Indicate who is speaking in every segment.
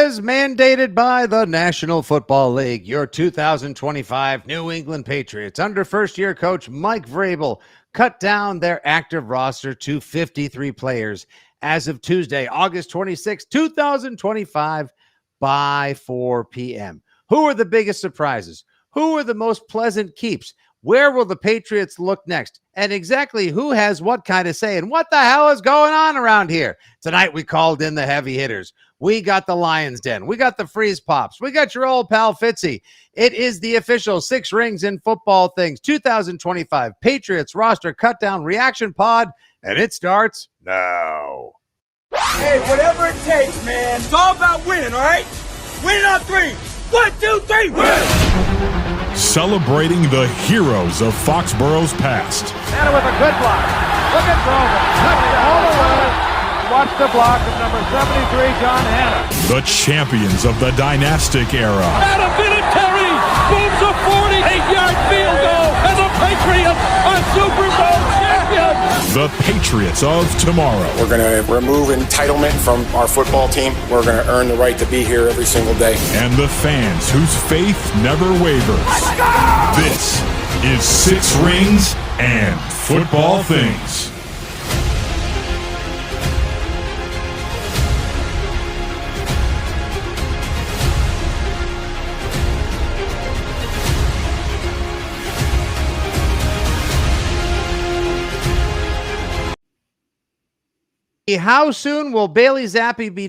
Speaker 1: As mandated by the National Football League, your 2025 New England Patriots, under first-year coach Mike Vrabel, cut down their active roster to 53 players as of Tuesday, August 26, 2025, by 4 p.m. Who are the biggest surprises? Who are the most pleasant keeps? Where will the Patriots look next? And exactly who has what kind of say? And what the hell is going on around here? Tonight we called in the heavy hitters. We got the Lyons Den. We got the Freeze Pops. We got your old pal Fitzy. It is the official Six Rings in Football Things 2025 Patriots roster cutdown reaction pod, and it starts now.
Speaker 2: Hey, whatever it takes, man. It's all about winning, all right? Winning on three. 1, 2, 3, win!
Speaker 3: Celebrating the heroes of Foxborough's past.
Speaker 4: And with a good block. Look at Grover. All the way. Watch the block of number 73, John Hanna.
Speaker 3: The champions of the dynastic era.
Speaker 5: Adam Vinatieri booms a 48-yard field goal, and the Patriots are Super Bowl champions.
Speaker 3: The Patriots of tomorrow. We're
Speaker 6: going to remove entitlement from our football team. We're going to earn the right to be here every single day.
Speaker 3: And the fans whose faith never wavers.
Speaker 5: Let's go!
Speaker 3: This is Six Rings and Football Things.
Speaker 1: How soon will Bailey Zappi be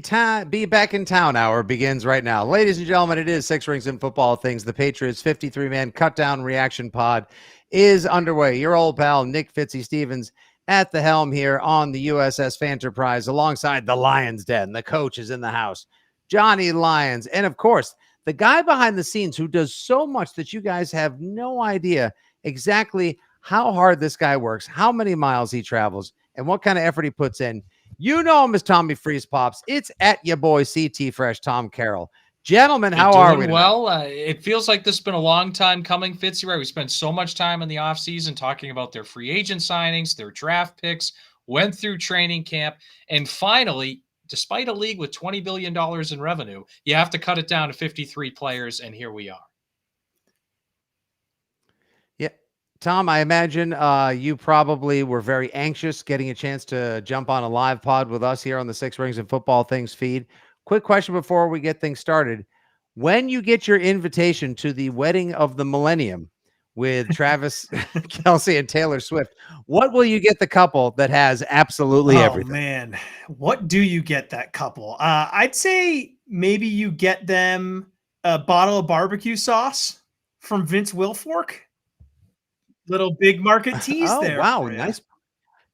Speaker 1: back in town? Hour begins right now. Ladies and gentlemen, it is Six Rings and Football Things. The Patriots 53-man cutdown reaction pod is underway. Your old pal, Nick Fitzy Stevens, at the helm here on the USS Fanterprise, alongside the Lyons Den. The coach is in the house, Johnny Lyons. And, of course, the guy behind the scenes who does so much that you guys have no idea exactly how hard this guy works, how many miles he travels, and what kind of effort he puts in. You know him as Tommy Freeze Pops. It's at your boy CT Fresh, Tom Carroll. Gentlemen, how are we?
Speaker 7: Well, it feels like this has been a long time coming, Fitzy, right? We spent so much time in the offseason talking about their free agent signings, their draft picks, went through training camp, and finally, despite a league with $20 billion in revenue, you have to cut it down to 53 players, and here we are.
Speaker 1: Tom, I imagine you probably were very anxious getting a chance to jump on a live pod with us here on the Six Rings and Football Things feed. Quick question before we get things started. When you get your invitation to the wedding of the millennium with Travis Kelce and Taylor Swift, what will you get the couple that has absolutely everything?
Speaker 8: Oh, man. What do you get that couple? I'd say maybe you get them a bottle of barbecue sauce from Vince Wilfork. Little big market tease there.
Speaker 1: Wow,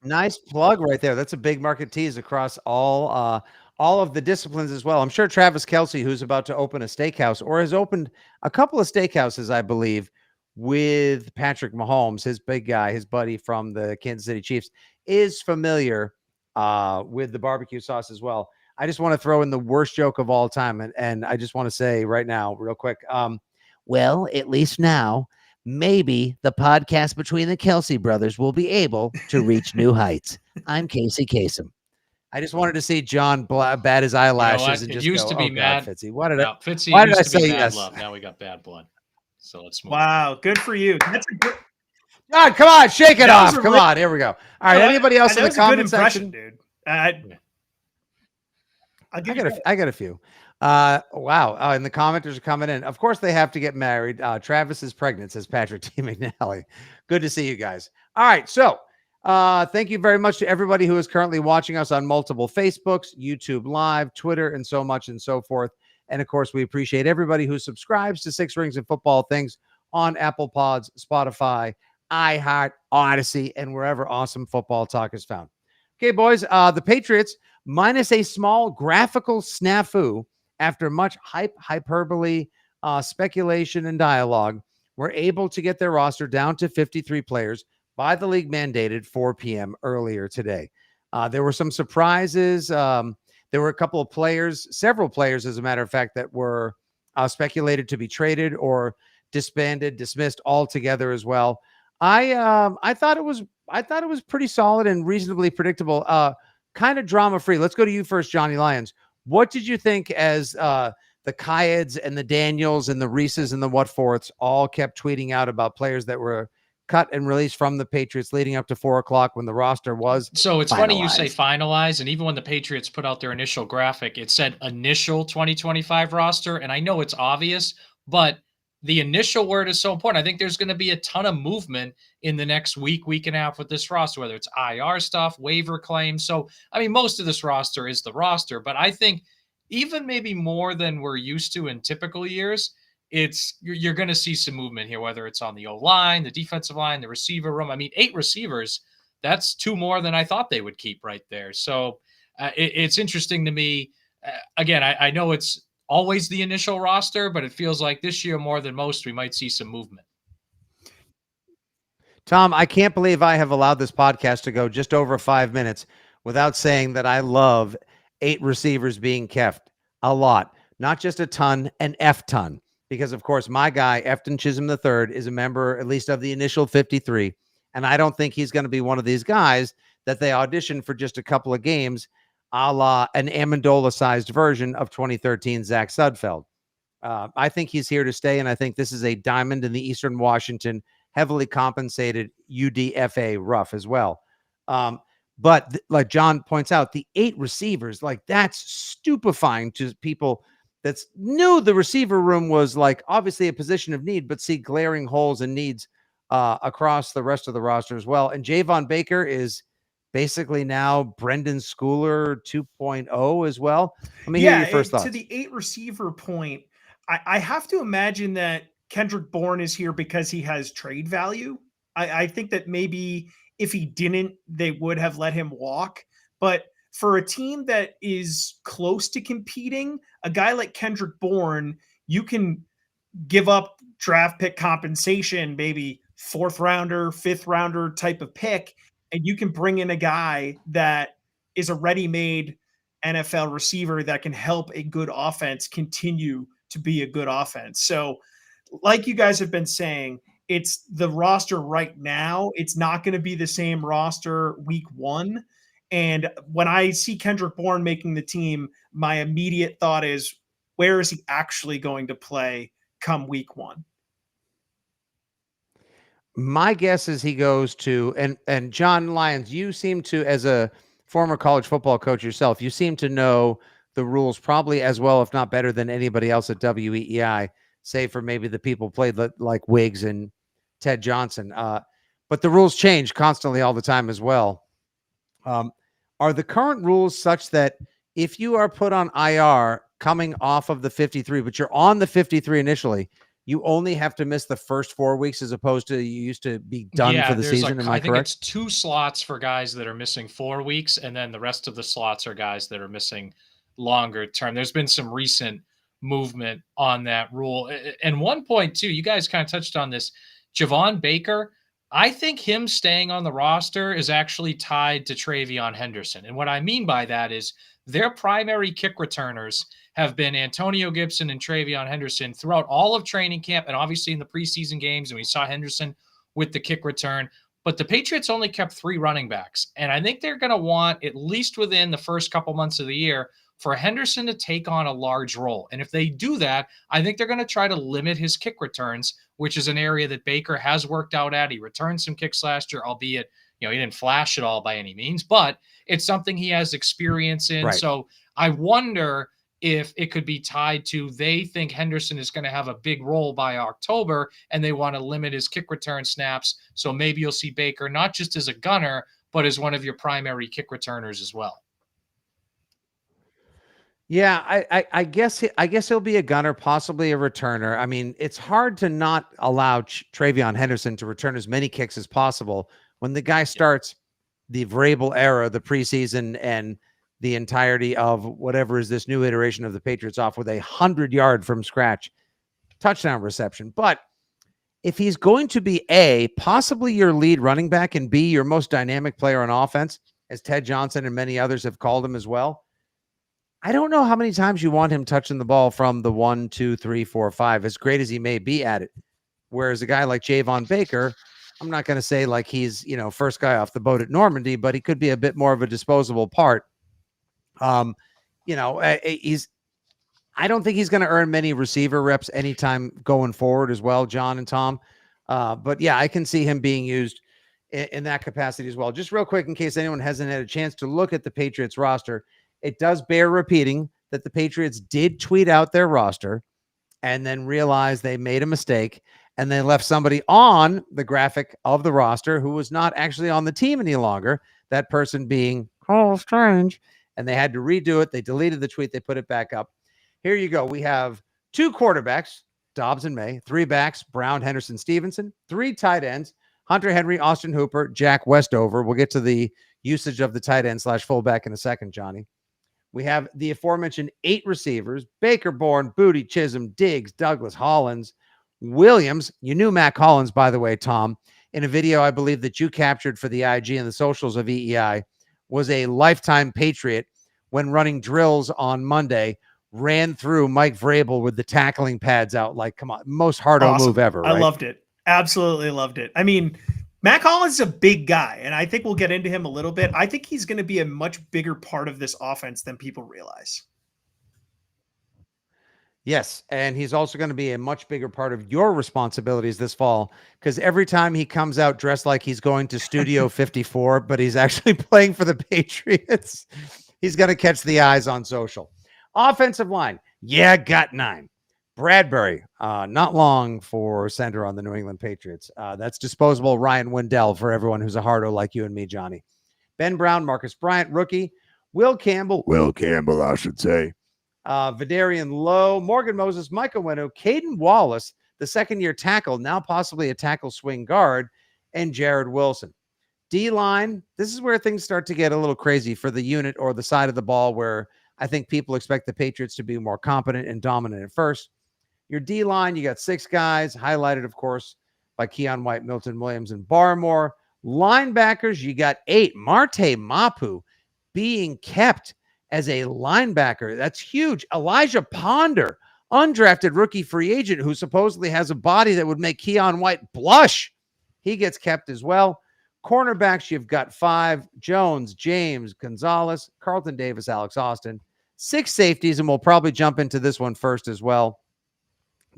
Speaker 1: nice plug right there. That's a big market tease across all of the disciplines as well. I'm sure Travis Kelce, who's about to open a steakhouse or has opened a couple of steakhouses, I believe, with Patrick Mahomes, his big guy, his buddy from the Kansas City Chiefs, is familiar with the barbecue sauce as well. I just want to throw in the worst joke of all time, and I just want to say right now, real quick, well, at least now, maybe the podcast between the Kelce brothers will be able to reach new heights. I'm Casey Kasem. I just wanted to see John bat his eyelashes and just
Speaker 7: used to be mad.
Speaker 1: Fitzy.
Speaker 7: Why did I say yes? Love. Now we got bad blood. So let's move.
Speaker 8: Wow, good for you. That's a good.
Speaker 1: John, come on, shake it off. Come on, here we go. All right, anybody else in the comment section?
Speaker 8: Dude.
Speaker 1: I got a few. Wow. And the commenters are coming in. Of course, they have to get married. Travis is pregnant, says Patrick T. McNally. Good to see you guys. All right. So thank you very much to everybody who is currently watching us on multiple Facebooks, YouTube Live, Twitter, and so much and so forth. And of course, we appreciate everybody who subscribes to Six Rings and Football Things on Apple Pods, Spotify, iHeart, Odyssey, and wherever awesome football talk is found. Okay, boys, the Patriots, minus a small graphical snafu, after much hyperbole, speculation, and dialogue, were able to get their roster down to 53 players by the league mandated 4 p.m. earlier today. There were some surprises. There were a couple of players, several players, as a matter of fact, that were speculated to be traded or disbanded, dismissed altogether as well. I thought it was pretty solid and reasonably predictable. Kind of drama free. Let's go to you first, Johnny Lyons. What did you think as the Kyeds and the Daniels and the Reeses and the Whatforths all kept tweeting out about players that were cut and released from the Patriots leading up to 4 o'clock when the roster was
Speaker 7: So it's funny you say
Speaker 1: finalized?
Speaker 7: finalize, and even when the Patriots put out their initial graphic, it said initial 2025 roster. And I know it's obvious, but the initial word is so important. I think there's going to be a ton of movement in the next week, week and a half with this roster, whether it's IR stuff, waiver claims. So, I mean, most of this roster is the roster, but I think even maybe more than we're used to in typical years, you're going to see some movement here, whether it's on the O line, the defensive line, the receiver room. I mean, 8 receivers, that's 2 more than I thought they would keep right there. So it's interesting to me. Again, I know it's always the initial roster, but it feels like this year more than most, we might see some movement.
Speaker 1: Tom, I can't believe I have allowed this podcast to go just over 5 minutes without saying that I love 8 receivers being kept. A lot, not just a ton, an F ton. Because, of course, my guy, Efton Chisholm III, is a member, at least of the initial 53. And I don't think he's going to be one of these guys that they audition for just a couple of games, a la an Amendola-sized version of 2013 Zach Sudfeld. I think he's here to stay, and I think this is a diamond in the Eastern Washington, heavily compensated UDFA rough as well. But like John points out, the 8 receivers, like that's stupefying to people that's knew the receiver room was like obviously a position of need, but see glaring holes and needs across the rest of the roster as well. And Javon Baker is basically now Brendan Schooler 2.0 as well. Let me hear your first thoughts.
Speaker 8: To the 8 receiver point, I have to imagine that Kendrick Bourne is here because he has trade value. I think that maybe if he didn't, they would have let him walk. But for a team that is close to competing, a guy like Kendrick Bourne, you can give up draft pick compensation, maybe 4th rounder, 5th rounder type of pick, and you can bring in a guy that is a ready-made NFL receiver that can help a good offense continue to be a good offense. So like you guys have been saying, it's the roster right now. It's not going to be the same roster week 1. And when I see Kendrick Bourne making the team, my immediate thought is, where is he actually going to play come week 1?
Speaker 1: My guess is he goes to, and John Lyons, you seem to, as a former college football coach yourself, you seem to know the rules probably as well, if not better than anybody else at WEEI, save for maybe the people played like Wiggs and Ted Johnson. But the rules change constantly all the time as well. Are the current rules such that if you are put on IR coming off of the 53, but you're on the 53 initially, you only have to miss the first 4 weeks as opposed to you used to be done for the season? Am I
Speaker 7: I think
Speaker 1: correct?
Speaker 7: it's 2 slots for guys that are missing 4 weeks, and then the rest of the slots are guys that are missing longer term. There's been some recent movement on that rule. And one point too, you guys kind of touched on this, Javon Baker. I think him staying on the roster is actually tied to Travion Henderson. And what I mean by that is their primary kick returners have been Antonio Gibson and Travion Henderson throughout all of training camp and obviously in the preseason games. And we saw Henderson with the kick return. But the Patriots only kept 3 running backs. And I think they're going to want, at least within the first couple months of the year, for Henderson to take on a large role. And if they do that, I think they're going to try to limit his kick returns, which is an area that Baker has worked out at. He returned some kicks last year, albeit, he didn't flash it all by any means, but it's something he has experience in.
Speaker 1: Right.
Speaker 7: So I wonder if it could be tied to they think Henderson is going to have a big role by October and they want to limit his kick return snaps. So maybe you'll see Baker not just as a gunner, but as one of your primary kick returners as well.
Speaker 1: Yeah, I guess he'll be a gunner, possibly a returner. I mean, it's hard to not allow Travion Henderson to return as many kicks as possible when the guy starts the Vrabel era, the preseason, and the entirety of whatever is this new iteration of the Patriots off with 100-yard from scratch touchdown reception. But if he's going to be A, possibly your lead running back, and B, your most dynamic player on offense, as Ted Johnson and many others have called him as well, I don't know how many times you want him touching the ball from the 1, 2, 3, 4, 5, as great as he may be at it. Whereas a guy like Javon Baker, I'm not going to say like he's, first guy off the boat at Normandy, but he could be a bit more of a disposable part. I don't think he's going to earn many receiver reps anytime going forward as well, John and Tom. But yeah, I can see him being used in that capacity as well. Just real quick, in case anyone hasn't had a chance to look at the Patriots roster, it does bear repeating that the Patriots did tweet out their roster and then realized they made a mistake, and they left somebody on the graphic of the roster who was not actually on the team any longer, that person being Carl Strange, and they had to redo it. They deleted the tweet. They put it back up. Here you go. We have 2 quarterbacks, Dobbs and May, 3 backs, Brown, Henderson, Stevenson, 3 tight ends, Hunter Henry, Austin Hooper, Jack Westover. We'll get to the usage of the tight end / fullback in a second, Johnny. We have the aforementioned 8 receivers, Baker, Bourne, Booty, Chisholm, Diggs, Douglas, Hollins, Williams. You knew Mac Hollins, by the way, Tom, in a video I believe that you captured for the IG and the socials of EEI, was a lifetime Patriot when running drills on Monday, ran through Mike Vrabel with the tackling pads out. Like, come on, most hardo move ever. Right?
Speaker 8: I loved it. Absolutely loved it. I mean, Mac Hollins is a big guy, and I think we'll get into him a little bit. I think he's going to be a much bigger part of this offense than people realize.
Speaker 1: Yes, and he's also going to be a much bigger part of your responsibilities this fall, because every time he comes out dressed like he's going to Studio 54, but he's actually playing for the Patriots, he's going to catch the eyes on social. Offensive line, got 9. Bradbury, not long for center on the New England Patriots. That's disposable Ryan Wendell for everyone who's a hardo like you and me, Johnny. Ben Brown, Marcus Bryant, rookie. Will Campbell, I should say. Vidarian Lowe, Morgan Moses, Michael Wenu, Caden Wallace, the second-year tackle, now possibly a tackle swing guard, and Jared Wilson. D-line, this is where things start to get a little crazy for the unit or the side of the ball where I think people expect the Patriots to be more competent and dominant at first. Your D-line, you got 6 guys, highlighted, of course, by Keon White, Milton Williams, and Barmore. Linebackers, you got 8. Marte Mapu being kept as a linebacker. That's huge. Elijah Ponder, undrafted rookie free agent who supposedly has a body that would make Keon White blush. He gets kept as well. Cornerbacks, you've got 5. Jones, James, Gonzalez, Carlton Davis, Alex Austin. 6 safeties, and we'll probably jump into this one first as well.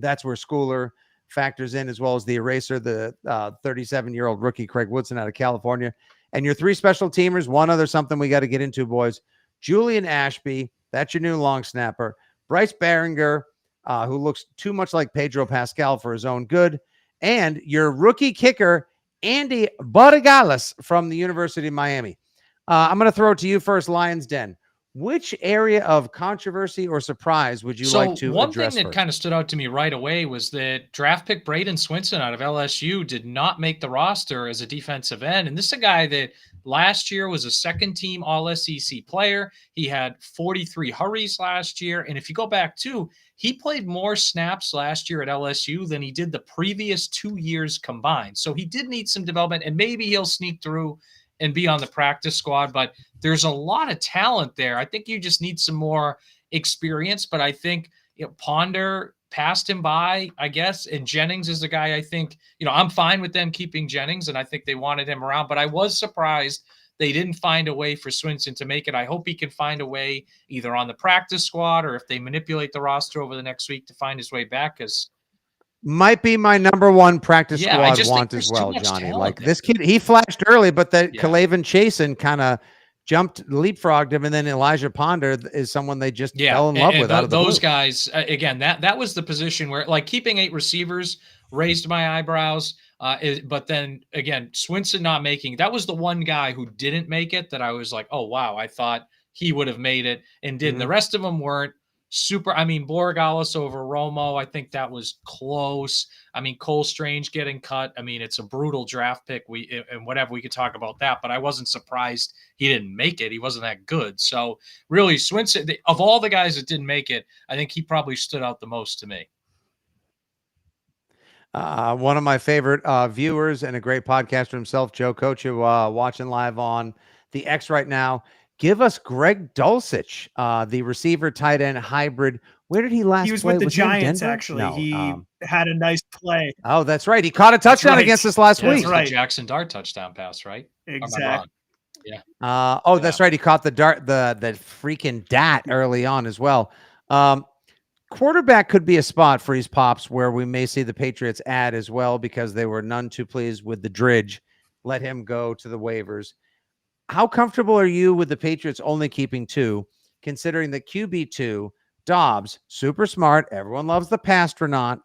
Speaker 1: That's where Schooler factors in, as well as the eraser, the 37-year-old rookie Craig Woodson out of California. And your 3 special teamers, one other something we got to get into, boys. Julian Ashby, that's your new long snapper. Bryce Behringer, who looks too much like Pedro Pascal for his own good. And your rookie kicker, Andy Barragales from the University of Miami. I'm going to throw it to you first, Lyons Den. Which area of controversy or surprise would you like to
Speaker 7: one
Speaker 1: address
Speaker 7: thing that
Speaker 1: first?
Speaker 7: kind of stood out to me right away was that draft pick Braden Swinson out of LSU did not make the roster as a defensive end. And this is a guy that last year was a second-team All-SEC player. He had 43 hurries last year. And if you go back to, he played more snaps last year at LSU than he did the previous 2 years combined. So he did need some development, and maybe he'll sneak through and be on the practice squad, but there's a lot of talent there. I think you just need some more experience, but I think Ponder passed him by, I guess, and Jennings is the guy I think, I'm fine with them keeping Jennings, and I think they wanted him around, but I was surprised they didn't find a way for Swinson to make it. I hope he can find a way either on the practice squad or if they manipulate the roster over the next week to find his way back, because
Speaker 1: might be my number one practice squad want as well,
Speaker 7: Johnny.
Speaker 1: Like there. This kid, he flashed early, but that Kalavin Chasen kind of leapfrogged him, and then Elijah Ponder is someone they just fell in love with. Out of
Speaker 7: those guys, again, that was the position where, like, keeping 8 receivers raised my eyebrows. But then again, Swinson not making, that was the one guy who didn't make it that I was like, oh wow, I thought he would have made it and didn't. The rest of them weren't. Super. I mean, Borregales over Romo, I think that was close. I mean, Cole Strange getting cut. I mean, it's a brutal draft pick. And whatever, we could talk about that, but I wasn't surprised he didn't make it. He wasn't that good. So really, Swinson, of all the guys that didn't make it, I think he probably stood out the most to me.
Speaker 1: One of my favorite viewers and a great podcaster himself, Joe Kocha, watching live on the X right now. Give us Greg Dulcich, the receiver tight end hybrid. Where did he last play?
Speaker 8: He was with the Giants, actually. No, he had a nice play.
Speaker 1: Oh, that's right. He caught a touchdown against us last week.
Speaker 7: That's right. Jackson Dart touchdown pass, right?
Speaker 8: Exactly.
Speaker 1: That's right. He caught the freaking dat early on as well. Quarterback could be a spot for his pops where we may see the Patriots add as well because they were none too pleased with the Dridge. Let him go to the waivers. How comfortable are you with the Patriots only keeping 2, considering that QB2, Dobbs, super smart, everyone loves the pastronaut,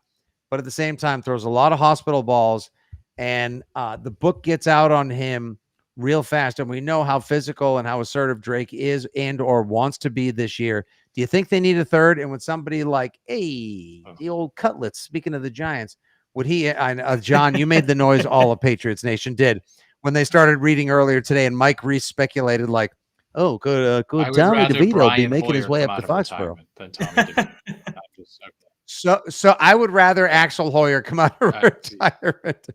Speaker 1: but at the same time throws a lot of hospital balls, and the book gets out on him real fast, and we know how physical and how assertive Drake is and or wants to be this year. Do you think they need a third? And with somebody like, the old Cutlets, speaking of the Giants, would he, John, you made the noise all of Patriots Nation did when they started reading earlier today, and Mike Reese speculated like, could Tommy DeVito be making his way up to Foxborough? So I would rather Axel Hoyer come out of retirement.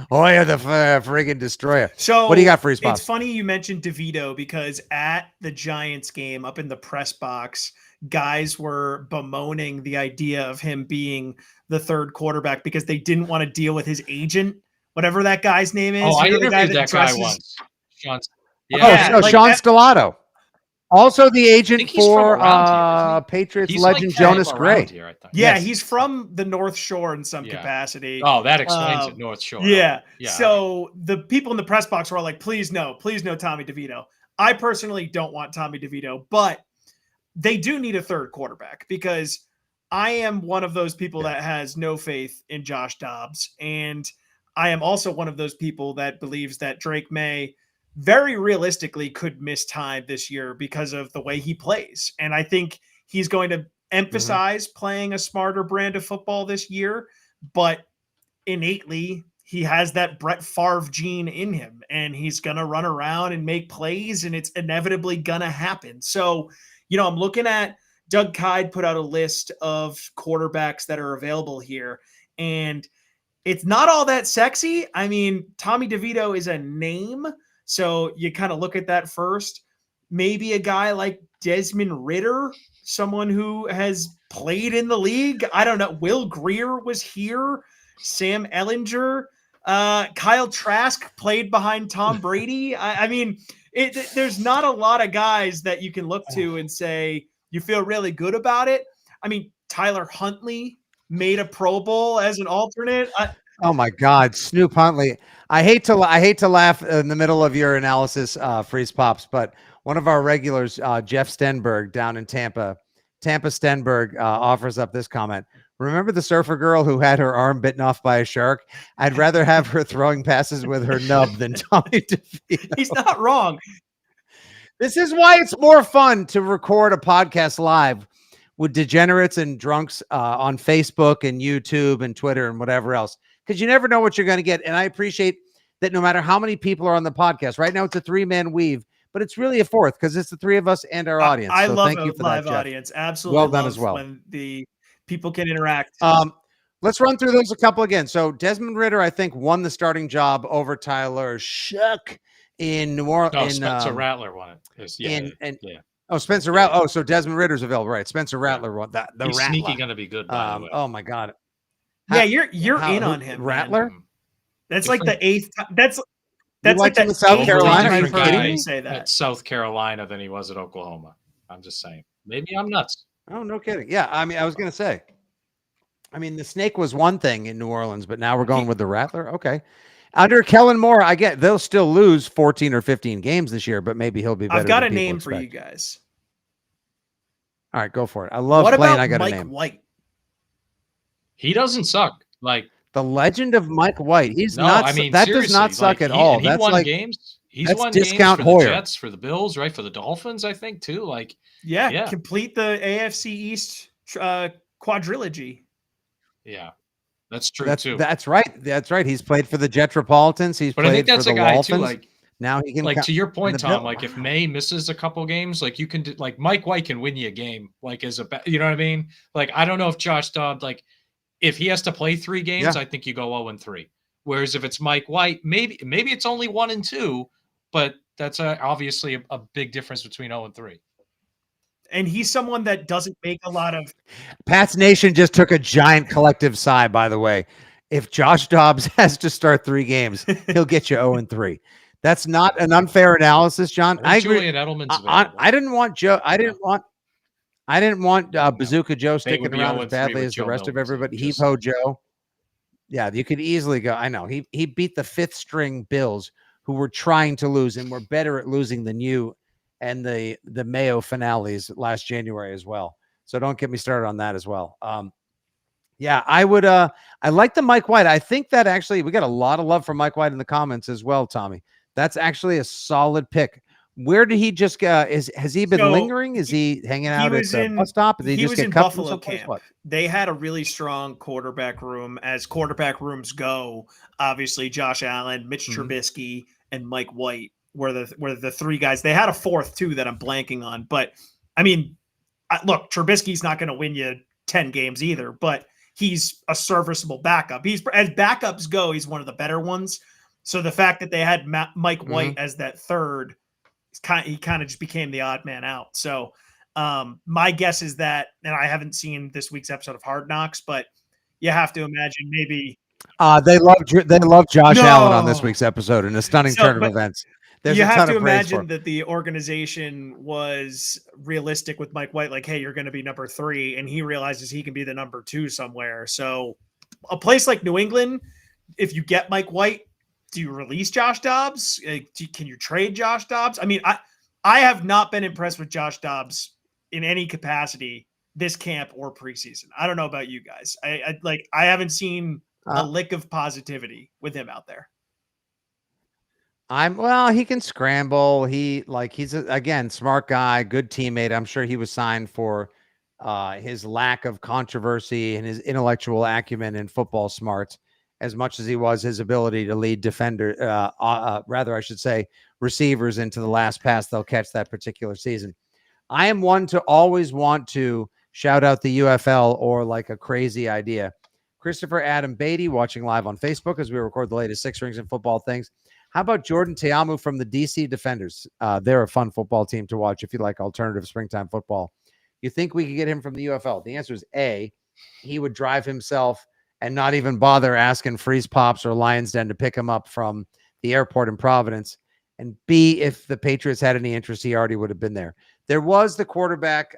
Speaker 1: Hoyer the friggin' destroyer.
Speaker 8: So
Speaker 1: what do you got for his
Speaker 8: It's funny you mentioned DeVito because at the Giants game up in the press box, guys were bemoaning the idea of him being the third quarterback because they didn't want to deal with his agent, whatever that guy's name is.
Speaker 7: I interviewed that guy once.
Speaker 1: Sean Stellato. Also the agent for Patriots legend Jonas Gray.
Speaker 7: Here,
Speaker 8: he's from the North Shore in some capacity.
Speaker 7: Oh, that explains it, North Shore.
Speaker 8: Yeah. So the people in the press box were all like, please no Tommy DeVito. I personally don't want Tommy DeVito, but they do need a third quarterback because I am one of those people that has no faith in Josh Dobbs. And I am also one of those people that believes that Drake May very realistically could miss time this year because of the way he plays. And I think he's going to emphasize playing a smarter brand of football this year, but innately he has that Brett Favre gene in him and he's going to run around and make plays and it's inevitably going to happen. So, I'm looking at Doug Kyde put out a list of quarterbacks that are available here and it's not all that sexy. I mean, Tommy DeVito is a name. So you kind of look at that first. Maybe a guy like Desmond Ridder, someone who has played in the league. I don't know. Will Greer was here. Sam Ellinger. Kyle Trask played behind Tom Brady. There's not a lot of guys that you can look to and say you feel really good about it. I mean, Tyler Huntley made a Pro Bowl as an alternate.
Speaker 1: Oh my God, Snoop Huntley. I hate to laugh in the middle of your analysis, Freeze Pops, but one of our regulars, Jeff Stenberg down in Tampa Stenberg offers up this comment. Remember the surfer girl who had her arm bitten off by a shark? I'd rather have her throwing passes with her nub than Tommy DeVito.
Speaker 8: He's not wrong.
Speaker 1: This is why it's more fun to record a podcast live with degenerates and drunks on Facebook and YouTube and Twitter and whatever else. Because you never know what you're going to get. And I appreciate that no matter how many people are on the podcast, right now it's a 3-man weave, but it's really a fourth because it's the 3 of us and our audience.
Speaker 8: I
Speaker 1: so
Speaker 8: love
Speaker 1: thank you for
Speaker 8: live
Speaker 1: that, Jeff.
Speaker 8: audience. Absolutely.
Speaker 1: Well done as well.
Speaker 8: When the people can interact.
Speaker 1: Let's run through those a couple again. So Desmond Ridder, I think, won the starting job over Tyler Shuck in New Orleans.
Speaker 7: No, Spencer Rattler won it.
Speaker 1: Oh, Spencer Rattler. Oh, so Desmond Ritter's available, right? Spencer Rattler won that.
Speaker 7: He's sneaky going to be good. By the way.
Speaker 1: Oh my God.
Speaker 8: Yeah, you're in on him,
Speaker 1: Rattler.
Speaker 8: Man. That's like the 8th. That's like that
Speaker 1: South Carolina. Are you kidding me?
Speaker 8: Say that
Speaker 7: at South Carolina than he was at Oklahoma. I'm just saying. Maybe I'm nuts.
Speaker 1: Oh, no kidding. Yeah, I mean, I was going to say. I mean, the snake was one thing in New Orleans, but now we're going with the Rattler. Okay. Under Kellen Moore, I get they'll still lose 14 or 15 games this year, but maybe he'll be better.
Speaker 8: I've got
Speaker 1: than
Speaker 8: a name
Speaker 1: expect.
Speaker 8: for you guys.
Speaker 1: All right, go for it. I love
Speaker 8: what
Speaker 1: playing.
Speaker 8: About
Speaker 1: I got
Speaker 8: Mike
Speaker 1: a name.
Speaker 8: White?
Speaker 7: He doesn't suck. Like
Speaker 1: the legend of Mike White. He's not. I mean, that does not suck at all.
Speaker 7: That's
Speaker 1: won
Speaker 7: games. He's
Speaker 1: that's
Speaker 7: won
Speaker 1: discount
Speaker 7: games for
Speaker 1: Hoyer.
Speaker 7: the Jets, for the Bills, right? For the Dolphins, I think too. Like,
Speaker 8: yeah. Complete the AFC East quadrilogy.
Speaker 7: Yeah, that's true too.
Speaker 1: That's right. That's right. He's played for the Jetropolitans. He's played for the Dolphins. Too,
Speaker 7: like,
Speaker 1: now he can.
Speaker 7: Like to your point, Tom. Like if May misses a couple games, like you can do, like Mike White can win you a game. Like as a, you know what I mean? Like I don't know if Josh Dobbs, like if he has to play 3 games, I think you go 0-3. Whereas if it's Mike White, maybe it's only 1-2, but that's obviously a big difference between 0-3.
Speaker 8: And he's someone that doesn't make a lot of.
Speaker 1: Pats Nation just took a giant collective sigh, by the way. If Josh Dobbs has to start 3 games, he'll get you 0-3. That's not an unfair analysis, John. I agree.
Speaker 7: Julian Edelman's available.
Speaker 1: I didn't want Joe. I didn't want Bazooka Joe
Speaker 7: They
Speaker 1: sticking
Speaker 7: would be
Speaker 1: around as
Speaker 7: 0-3
Speaker 1: badly
Speaker 7: with
Speaker 1: as the
Speaker 7: Joe
Speaker 1: rest of
Speaker 7: Milton,
Speaker 1: everybody.
Speaker 7: just
Speaker 1: Heave ho Joe. Yeah, you could easily go. I know he beat the fifth string Bills, who were trying to lose and were better at losing than you, and the Mayo finales last January as well. So don't get me started on that as well. Yeah, I would. I like the Mike White. I think that actually we got a lot of love for Mike White in the comments as well, Tommy. That's actually a solid pick. Where did he just go? Has he been lingering? Is he hanging out at the bus stop? Did he just get cut from someplace?
Speaker 8: Camp.
Speaker 1: What?
Speaker 8: They had a really strong quarterback room, as quarterback rooms go. Obviously, Josh Allen, Mitch Trubisky, and Mike White were the three guys. They had a fourth too that I'm blanking on, but I mean, look, Trubisky's not going to win you 10 games either, but he's a serviceable backup. He's, as backups go, he's one of the better ones. So the fact that they had Mike White as that third, he kind of just became the odd man out. So my guess is that, and I haven't seen this week's episode of Hard Knocks, but you have to imagine maybe
Speaker 1: they love Josh Allen on this week's episode in a stunning turn of events.
Speaker 8: You have to imagine that the organization was realistic with Mike White, like, hey, you're going to be number 3, and he realizes he can be the number 2 somewhere. So a place like New England, if you get Mike White, do you release Josh Dobbs? Can you trade Josh Dobbs? I mean, I have not been impressed with Josh Dobbs in any capacity this camp or preseason. I don't know about you guys. I haven't seen a lick of positivity with him out there.
Speaker 1: He can scramble. He's again, smart guy, good teammate. I'm sure he was signed for his lack of controversy and his intellectual acumen and football smarts as much as he was his ability to lead I should say receivers into the last pass they'll catch that particular season. I am one to always want to shout out the UFL or like a crazy idea. Christopher Adam Beatty watching live on Facebook as we record the latest Six Rings and Football Things. How about Jordan Teamu from the DC Defenders? They're a fun football team to watch if you like alternative springtime football. You think we could get him from the UFL? The answer is A, he would drive himself and not even bother asking Freeze Pops or Lyons Den to pick him up from the airport in Providence. And B, if the Patriots had any interest, he already would have been there. There was the quarterback.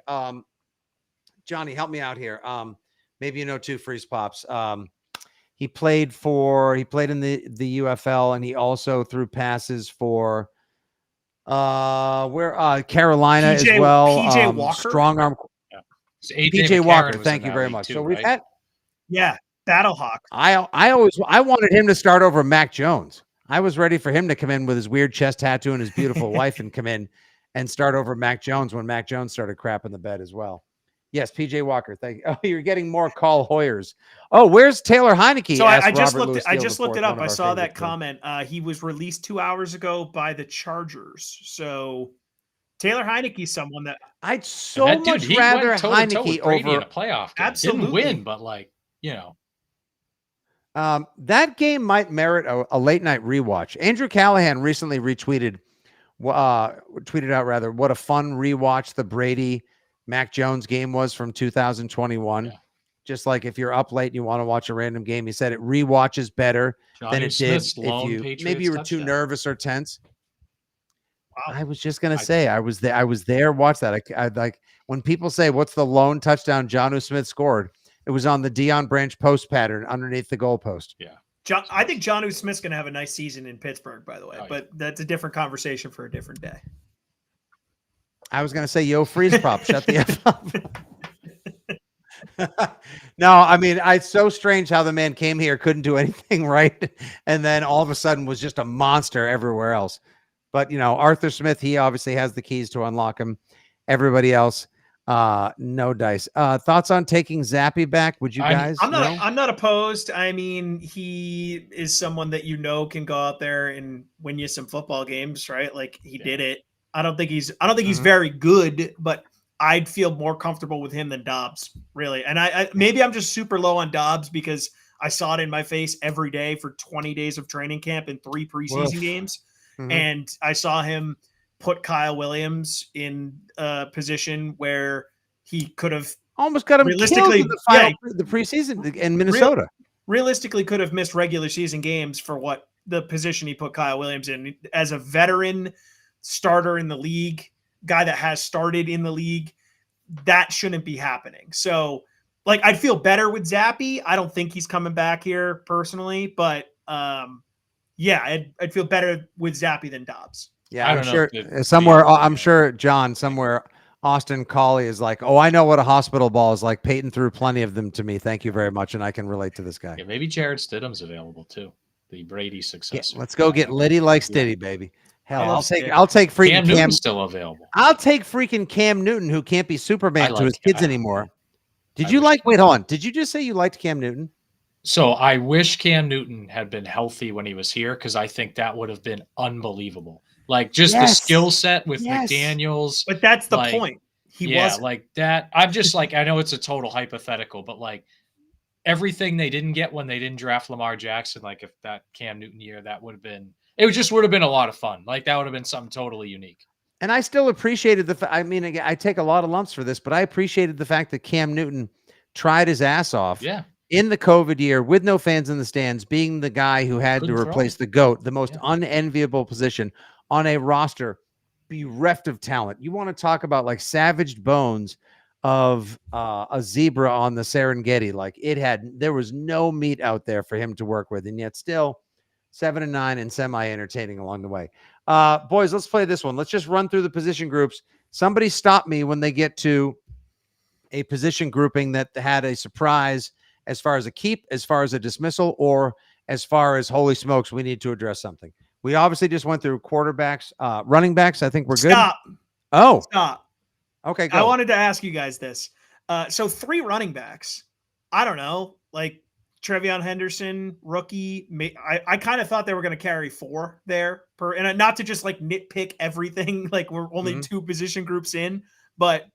Speaker 1: Johnny, help me out here. Maybe you know too, Freeze Pops. He played in the UFL, and he also threw passes for Carolina as well.
Speaker 8: PJ Walker.
Speaker 1: Strong arm.
Speaker 7: Yeah.
Speaker 1: PJ Walker. Thank you very much.
Speaker 7: Too,
Speaker 1: so we've
Speaker 7: right?
Speaker 1: had
Speaker 8: Battlehawk.
Speaker 1: I wanted him to start over Mac Jones. I was ready for him to come in with his weird chest tattoo and his beautiful wife and come in and start over Mac Jones when Mac Jones started crapping the bed as well. Yes, PJ Walker. Thank you. Oh, you're getting more Call Hoyers. Oh, where's Taylor Heineke?
Speaker 8: So I just looked it up. I saw that comment. He was released 2 hours ago by the Chargers. So Taylor Heinicke is someone that
Speaker 1: I'd much rather Heineke over
Speaker 7: in a playoff game.
Speaker 8: Absolutely.
Speaker 7: Didn't win, but
Speaker 1: that game might merit a late night rewatch. Andrew Callahan recently tweeted out what a fun rewatch the Brady Mac Jones game was from 2021. Yeah. Just like if you're up late and you want to watch a random game, he said it rewatches better than it did if you were too nervous or tense. Wow. I was just gonna say I was there. Watch that. I like when people say what's the lone touchdown Jonnu Smith scored. It was on the Deion Branch post pattern underneath the goalpost.
Speaker 7: Yeah.
Speaker 8: I think Jonnu Smith's going to have a nice season in Pittsburgh, by the way, but that's a different conversation for a different day.
Speaker 1: I was going to say, yo, Freeze Pop, shut the F up. No, I mean, it's so strange how the man came here, couldn't do anything right, and then all of a sudden was just a monster everywhere else. But, Arthur Smith, he obviously has the keys to unlock him. Everybody else, no dice. Thoughts on taking Zappy back? Would you guys?
Speaker 8: I'm not opposed. I mean, he is someone that can go out there and win you some football games, right? Like he did it. I don't think he's very good, but I'd feel more comfortable with him than Dobbs, really. And I maybe I'm just super low on Dobbs because I saw it in my face every day for 20 days of training camp and 3 preseason games. Mm-hmm. And I saw him put Kyle Williams in a position where he could have
Speaker 1: almost got him killed in the preseason in Minnesota.
Speaker 8: Realistically could have missed regular season games for what the position he put Kyle Williams in as a veteran starter in the league, guy that has started in the league. That shouldn't be happening. So, like, I'd feel better with Zappy. I don't think he's coming back here personally, but yeah, I'd feel better with Zappy than Dobbs.
Speaker 1: Yeah,
Speaker 7: I
Speaker 1: I'm
Speaker 7: don't know
Speaker 1: sure
Speaker 7: if
Speaker 1: somewhere. I'm sure John somewhere. Austin Cauley is like, oh, I know what a hospital ball is like. Peyton threw plenty of them to me. Thank you very much, and I can relate to this guy.
Speaker 7: Yeah, maybe Jared Stidham's available too, the Brady successor.
Speaker 1: Let's go get Liddy like Stiddy, baby. Hell,
Speaker 8: I
Speaker 1: I'll
Speaker 8: love
Speaker 1: take
Speaker 8: Stiddy.
Speaker 1: I'll take freaking
Speaker 7: Cam Newton's still available.
Speaker 1: I'll take freaking Cam Newton, who can't be Superman to his kids anymore. Did
Speaker 7: I
Speaker 1: you
Speaker 7: wish
Speaker 1: like? Wait, hold on. Did you just say you liked Cam Newton?
Speaker 7: So I wish Cam Newton had been healthy when he was here, because I think that would have been unbelievable. Like, just the skill set with McDaniels.
Speaker 8: But that's the point. He wasn't.
Speaker 7: Like that. I'm just like, I know it's a total hypothetical, but like everything they didn't get when they didn't draft Lamar Jackson, like if that Cam Newton year, that would have been, it just would have been a lot of fun. Like that would have been something totally unique.
Speaker 1: And I still appreciated I mean, again, I take a lot of lumps for this, but I appreciated the fact that Cam Newton tried his ass off.
Speaker 7: Yeah.
Speaker 1: In the COVID year, with no fans in the stands, being the guy who had to replace the GOAT, the most unenviable position on a roster bereft of talent. You want to talk about like savaged bones of a zebra on the Serengeti. Like there was no meat out there for him to work with, and yet still 7-9 and semi-entertaining along the way. Boys, let's play this one. Let's just run through the position groups. Somebody stop me when they get to a position grouping that had a surprise as far as a keep, as far as a dismissal, or as far as holy smokes, we need to address something. We obviously just went through quarterbacks, running backs. I think we're good.
Speaker 8: Stop.
Speaker 1: Oh,
Speaker 8: stop.
Speaker 1: Okay, go.
Speaker 8: I wanted to ask you guys this. So 3 running backs. I don't know, like Trevion Henderson, rookie. I kind of thought they were going to carry 4 there and not to just like nitpick everything. Like we're only 2 position groups in, but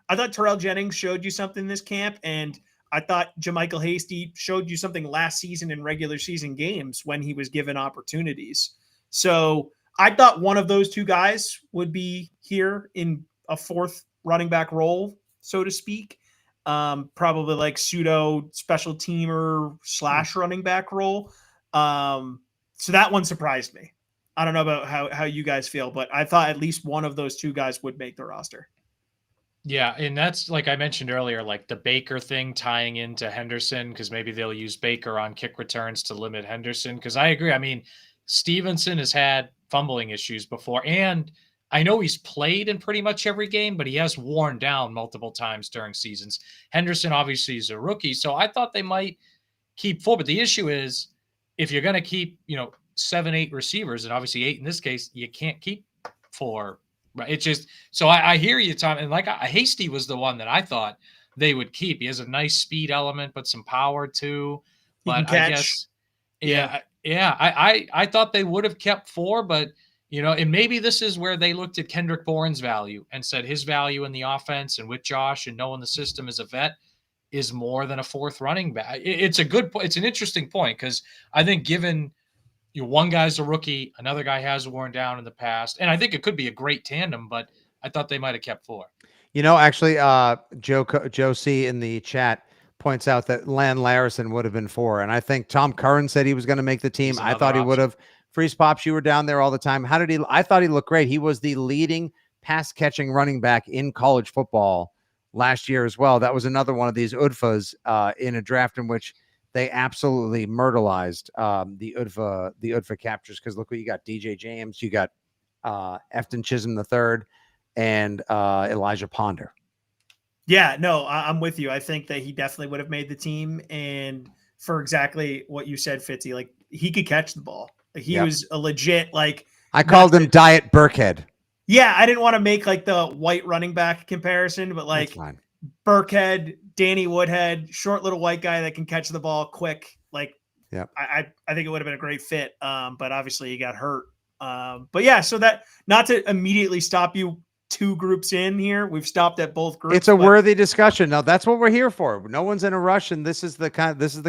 Speaker 8: I thought Terrell Jennings showed you something this camp, and I thought JaMychal Hasty showed you something last season in regular season games when he was given opportunities. So I thought one of those 2 guys would be here in a 4th running back role, so to speak. Probably like pseudo special teamer / running back role. So that one surprised me. I don't know about how you guys feel, but I thought at least one of those 2 guys would make the roster.
Speaker 7: Yeah, and that's like I mentioned earlier, like the Baker thing tying into Henderson, because maybe they'll use Baker on kick returns to limit Henderson. Because I agree. I mean, Stevenson has had fumbling issues before, and I know he's played in pretty much every game, but he has worn down multiple times during seasons. Henderson obviously is a rookie, so I thought they might keep 4. But the issue is, if you're going to keep, 7, 8 receivers, and obviously 8 in this case, you can't keep 4. Right. It's just, so I hear you, Tom. And like Hasty was the one that I thought they would keep. He has a nice speed element, but some power too. But I guess, I thought they would have kept 4, but and maybe this is where they looked at Kendrick Bourne's value and said his value in the offense and with Josh and knowing the system as a vet is more than a 4th running back. It's a good point. It's an interesting point, because I think given one guy's a rookie, another guy has worn down in the past, and I think it could be a great tandem, but I thought they might have kept 4.
Speaker 1: Actually, Joe C in the chat points out that Lan Larison would have been 4, and I think Tom Curran said he was going to make the team. I thought he would have. Freeze Pops, you were down there all the time. How did he? I thought he looked great. He was the leading pass catching running back in college football last year as well. That was another one of these UDFAs in a draft in which they absolutely myrtleized the UDFA captures, because look what you got: DJ James, you got Efton Chisholm III, and Elijah Ponder.
Speaker 8: Yeah, no, I'm with you. I think that he definitely would have made the team, and for exactly what you said, Fitzy, like he could catch the ball. Like, he was a legit, like,
Speaker 1: I called him Diet Burkhead.
Speaker 8: Yeah, I didn't want to make like the white running back comparison, but like Burkhead, Danny Woodhead, short little white guy that can catch the ball quick. Like, I think it would have been a great fit. But obviously he got hurt. But yeah, so that, not to immediately stop you 2 groups in here, we've stopped at both groups.
Speaker 1: It's a worthy discussion. Now that's what we're here for. No one's in a rush, and this is the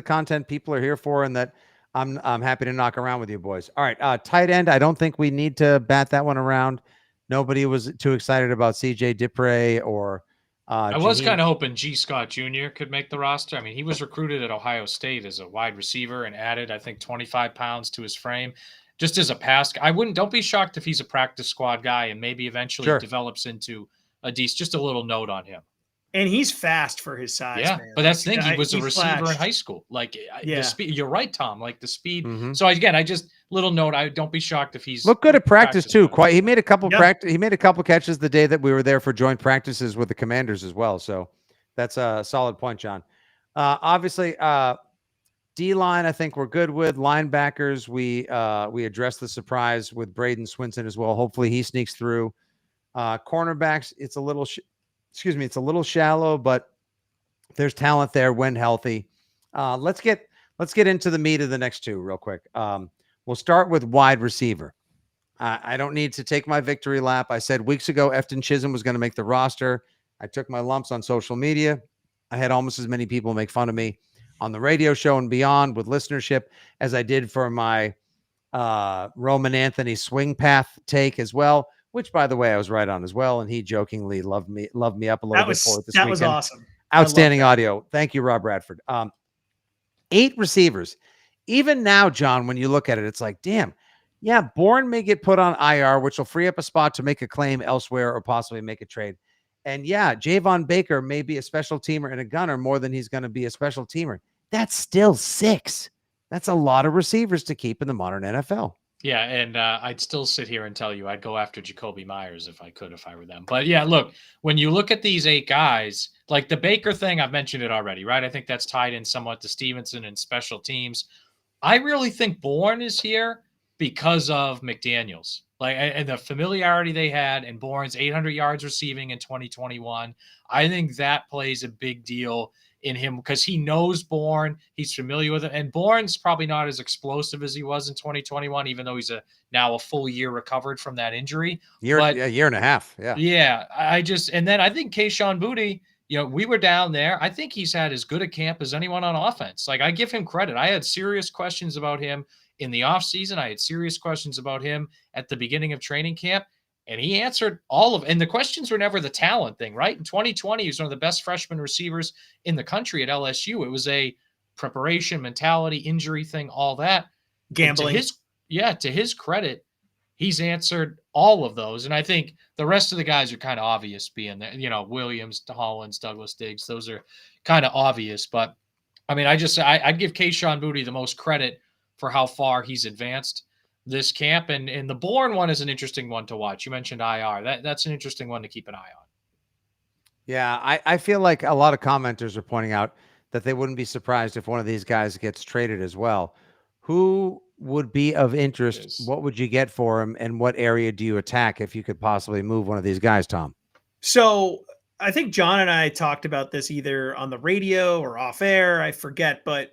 Speaker 1: content people are here for, and that I'm happy to knock around with you boys. All right, tight end. I don't think we need to bat that one around. Nobody was too excited about CJ Dupre or
Speaker 7: I was
Speaker 1: Jaheim-
Speaker 7: kind of hoping G. Scott Jr. could make the roster. I mean, he was recruited at Ohio State as a wide receiver and added, I think, 25 pounds to his frame. Just as a pass, don't be shocked if he's a practice squad guy and maybe eventually
Speaker 1: Sure.
Speaker 7: develops into a decent, just a little note on him.
Speaker 8: And he's fast for his size,
Speaker 7: Yeah,
Speaker 8: man.
Speaker 7: but that's the thing. He was a
Speaker 8: he
Speaker 7: receiver in
Speaker 8: flashed.
Speaker 7: high school. Like
Speaker 8: Yeah.
Speaker 7: the speed. You're right, Tom. Like the speed.
Speaker 1: Mhm.
Speaker 7: So again, I just little note. I don't be shocked if he's
Speaker 1: Look good at practice too.
Speaker 7: squad.
Speaker 1: Quite, he made a couple
Speaker 8: Yeah.
Speaker 1: He made a couple catches the day that we were there for joint practices with the Commanders as well. So that's a solid point, John. Obviously, D-line, I think we're good with. Linebackers, we addressed the surprise with Braden Swinson as well. Hopefully, he sneaks through. Cornerbacks, it's a little, it's a little shallow, but there's talent there when healthy. Let's get into the meat of the next two real quick. We'll start with wide receiver. I don't need to take my victory lap. I said weeks ago Efton Chisholm was going to make the roster. I took my lumps on social media. I had almost as many people make fun of me on the radio show and beyond with listenership as I did for my Roman Anthony swing path take as well, which, by the way, I was right on as well. And he jokingly loved me up a little bit for it this
Speaker 8: that
Speaker 1: weekend.
Speaker 8: was awesome.
Speaker 1: Outstanding audio. Thank you, Rob Bradford. 8 receivers. Even now, John, when you look at it, it's like, damn, yeah, Bourne may get put on IR, which will free up a spot to make a claim elsewhere or possibly make a trade. And yeah, Javon Baker may be a special teamer and a gunner more than he's going to be a special teamer. That's still 6. That's a lot of receivers to keep in the modern NFL.
Speaker 7: Yeah, and I'd still sit here and tell you I'd go after Jacoby Myers if I were them. But yeah, look, when you look at these 8 guys, like the Baker thing, I've mentioned it already, right? I think that's tied in somewhat to Stevenson and special teams. I really think Bourne is here because of McDaniels, like, and the familiarity they had, and Bourne's 800 yards receiving in 2021. I think that plays a big deal in him because he knows Bourne, he's familiar with it, and Bourne's probably not as explosive as he was in 2021, even though he's now a full year recovered from that injury.
Speaker 1: Year and a half. Yeah.
Speaker 7: Yeah. And then I think Kayshon Boutte, we were down there. I think he's had as good a camp as anyone on offense. Like, I give him credit. I had serious questions about him in the offseason. I had serious questions about him at the beginning of training camp. And he answered and the questions were never the talent thing, right? In 2020, he was one of the best freshman receivers in the country at LSU. It was a preparation, mentality, injury thing, all that.
Speaker 8: Gambling.
Speaker 7: To his credit, he's answered all of those. And I think the rest of the guys are kind of obvious being there. Williams, Hollins, Douglas Diggs, those are kind of obvious. But, I mean, I'd give Kayshon Boutte the most credit for how far he's advanced this camp, and the Bourne one is an interesting one to watch. You mentioned IR. That's an interesting one to keep an eye on.
Speaker 1: Yeah, I feel like a lot of commenters are pointing out that they wouldn't be surprised if one of these guys gets traded as well. Who would be of interest? What would you get for him, and what area do you attack if you could possibly move one of these guys, Tom?
Speaker 8: So I think John and I talked about this either on the radio or off air. I forget, but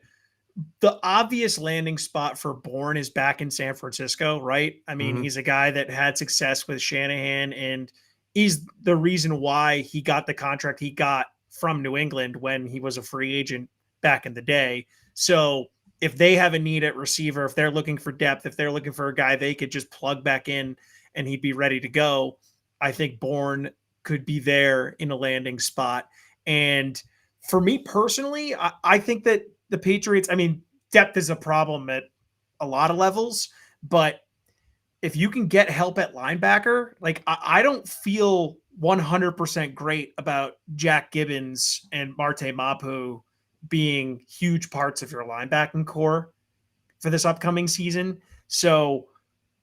Speaker 8: the obvious landing spot for Bourne is back in San Francisco, right? I mean, he's a guy that had success with Shanahan, and he's the reason why he got the contract he got from New England when he was a free agent back in the day. So if they have a need at receiver, if they're looking for depth, if they're looking for a guy they could just plug back in and he'd be ready to go, I think Bourne could be there in a landing spot. And for me personally, I think that the Patriots, I mean, depth is a problem at a lot of levels, but if you can get help at linebacker, like I don't feel 100% great about Jack Gibbons and Marte Mapu being huge parts of your linebacking core for this upcoming season. So